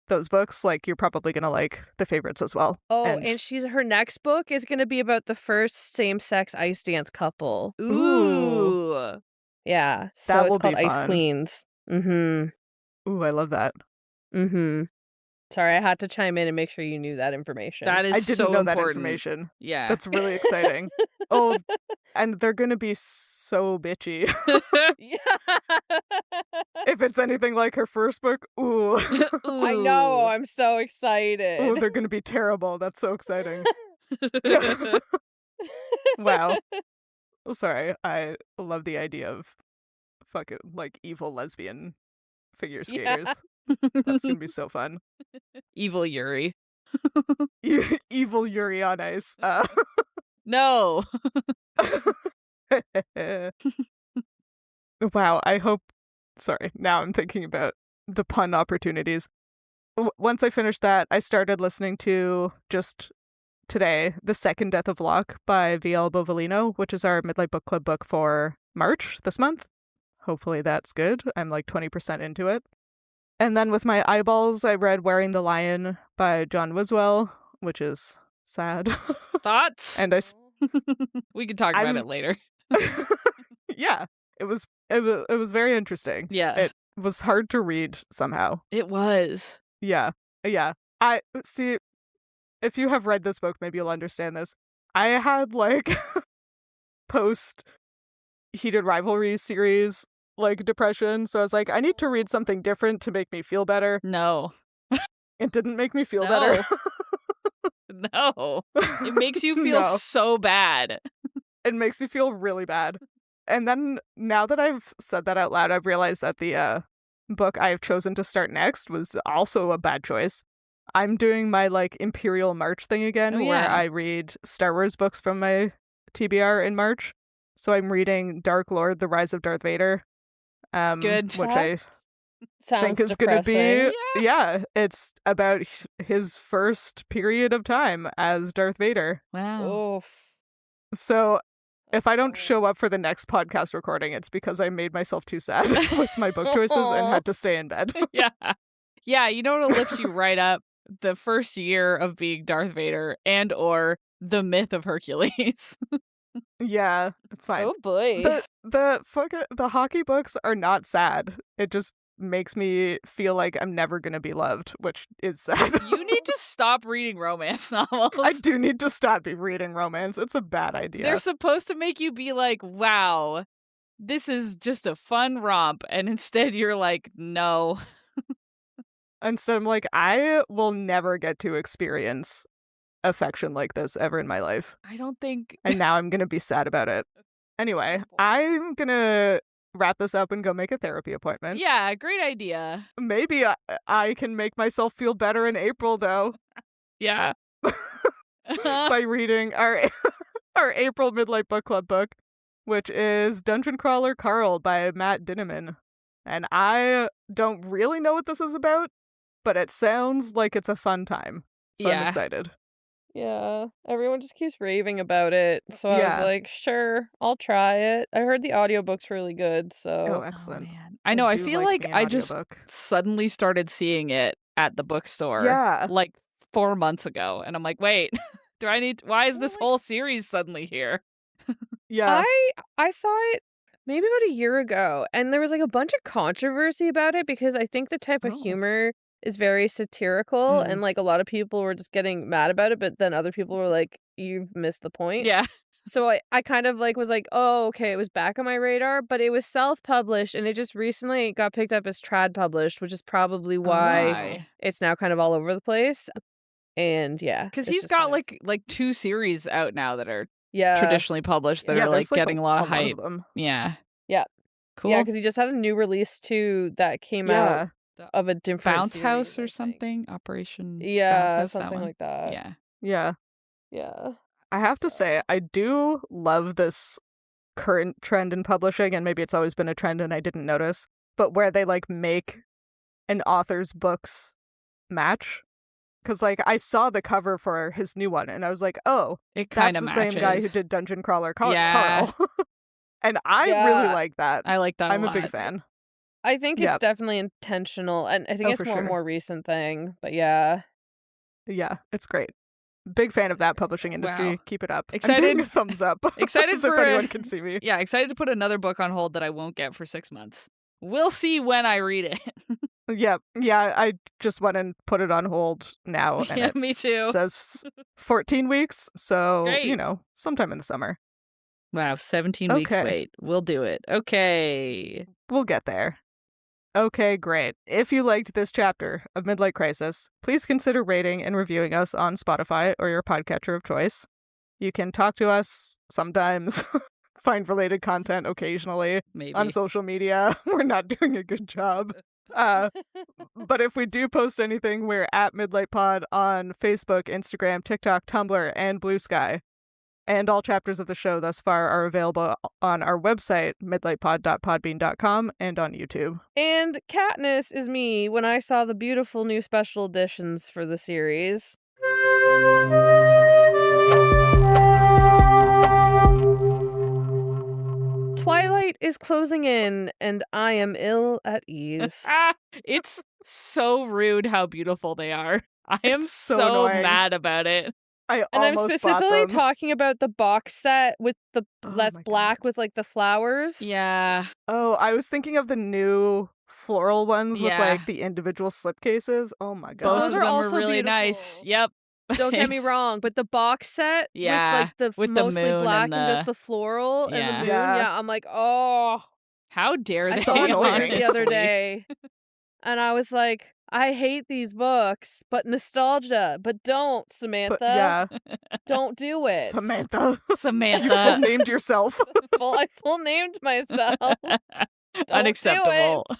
those books, like, you're probably going to like The Favorites as well. Oh, and her next book is going to be about the first same-sex ice dance couple. Ooh. Yeah. So That it's will called be Ice fun. Queens. Mm-hmm. Ooh, I love that. Mm-hmm. Sorry, I had to chime in and make sure you knew that information. That is I didn't so know that important. information. Yeah. That's really exciting. Oh, And they're gonna be so bitchy. Yeah. If it's anything like her first book, ooh. I know. Ooh. I'm so Ooh, excited. they're gonna be terrible. That's so exciting. Wow. Sorry, I love the idea of fucking like evil lesbian figure skaters. That's gonna be so fun. Evil Yuri. Evil Yuri on Ice. No. Wow, I hope. Sorry, now I'm thinking about the pun opportunities. Once I finished that, I started listening to just today The Second Death of Locke by V.L. Bovalino, which is our Midlight Book Club book for March this month. Hopefully that's good. I'm like 20% into it. And then with my eyeballs, I read Wearing the Lion by John Wiswell, which is sad. Thoughts? And we can talk about it later. Yeah, it was very interesting. Yeah. It was hard to read somehow. It was. Yeah. I see. If you have read this book, maybe you'll understand this. I had like post Heated Rivalry series like depression, so I was like, I need to read something different to make me feel better. No. It didn't make me feel better. No. It makes you feel No. so bad. It makes you feel really bad. And then now that I've said that out loud, I've realized that the book I've chosen to start next was also a bad choice. I'm doing my like Imperial March thing again, where yeah. I read Star Wars books from my TBR in March. So I'm reading Dark Lord: The Rise of Darth Vader. Good. Which I Sounds think is depressing. going to be yeah, it's about his first period of time as Darth Vader. Wow. Oof. So if I don't show up for the next podcast recording, it's because I made myself too sad with my book choices and had to stay in bed. Yeah. Yeah, you know what'll lift you right up? The first year of being Darth Vader and or the myth of Hercules. Yeah, it's fine. Oh boy. The hockey books are not sad. It just makes me feel like I'm never gonna be loved, which is sad. You need to stop reading romance novels. I do need to stop reading romance. It's a bad idea. They're supposed to make you be like, wow, this is just a fun romp. And instead you're like, no. And so I'm like, I will never get to experience affection like this ever in my life. I don't think. And now I'm going to be sad about it. Anyway, I'm going to wrap this up and go make a therapy appointment. Yeah, great idea. Maybe I can make myself feel better in April, though. Yeah. By reading our April Midlight Book Club book, which is Dungeon Crawler Carl by Matt Dinneman. And I don't really know what this is about, but it sounds like it's a fun time. So I'm excited. Yeah, everyone just keeps raving about it. So I was like, sure, I'll try it. I heard the audiobook's really good, so. Oh, excellent. Oh, man. I know, I do feel like the I just audiobook. suddenly started seeing it at the bookstore. Yeah. Like 4 months ago. And I'm like, wait, why is this whole series suddenly here? Yeah. I saw it maybe about a year ago, and there was like a bunch of controversy about it because I think the type of humor is very satirical, and like a lot of people were just getting mad about it, but then other people were like, you've missed the point. Yeah. So I kind of like was like, oh, okay, it was back on my radar, but it was self-published, and it just recently got picked up as trad published, which is probably why it's now kind of all over the place. And yeah, because he's got like 2 series out now that are yeah traditionally published that are like getting a lot of hype. Yeah. Yeah. Cool. Yeah, because he just had a new release too that came out of a different Bounce series, House or something. Operation. Yeah, Bounce House, something like that. Yeah. Yeah. Yeah. I have to say, I do love this current trend in publishing, and maybe it's always been a trend and I didn't notice, but where they like make an author's books match. Because like I saw the cover for his new one and I was like, oh, it kind that's of the matches. same guy who did Dungeon Crawler Carl. And I Yeah. really like that. I like that I'm a a lot. big fan. I think it's definitely intentional, and I think it's for more sure. more recent thing, but yeah. Yeah, it's great. Big fan of that publishing industry. Wow. Keep it up. Excited- I'm doing a thumbs up. Excited so for if anyone can see me. Yeah, excited to put another book on hold that I won't get for 6 months. We'll see when I read it. Yeah, I just went and put it on hold now, and Yeah, it me too. says 14 weeks, so, Great. sometime in the summer. Wow, 17 weeks Okay. wait. We'll do it. Okay. We'll get there. Okay, great. If you liked this chapter of Midlight Crisis, please consider rating and reviewing us on Spotify or your podcatcher of choice. You can talk to us sometimes, find related content occasionally Maybe. on social media. We're not doing a good job. But if we do post anything, we're at Midlight Pod on Facebook, Instagram, TikTok, Tumblr, and Blue Sky. And all chapters of the show thus far are available on our website, midlightpod.podbean.com, and on YouTube. And Katniss is me when I saw the beautiful new special editions for the series. Twilight is closing in, and I am ill at ease. It's so rude how beautiful they are. I am It's so so annoying. mad about it. I And I'm almost specifically bought them. talking about the box set with the Oh less my black God. with like the flowers. Yeah. Oh, I was thinking of the new floral ones with Yeah. like the individual slipcases. Oh my Both god. Those of are them also were really nice. beautiful. Yep. Don't get me It's- wrong, but the box set Yeah, with like the with the mostly moon black and and just the- the floral and the Yeah. moon. Yeah. Yeah, I'm like, oh. How dare I they? saw it in annoying. Books the other honestly. day, and I was like, I hate these books, but nostalgia. But don't, Samantha. But yeah, Don't do it. Samantha, you full Samantha. named yourself. Well, I full named myself. Don't do Unacceptable. it.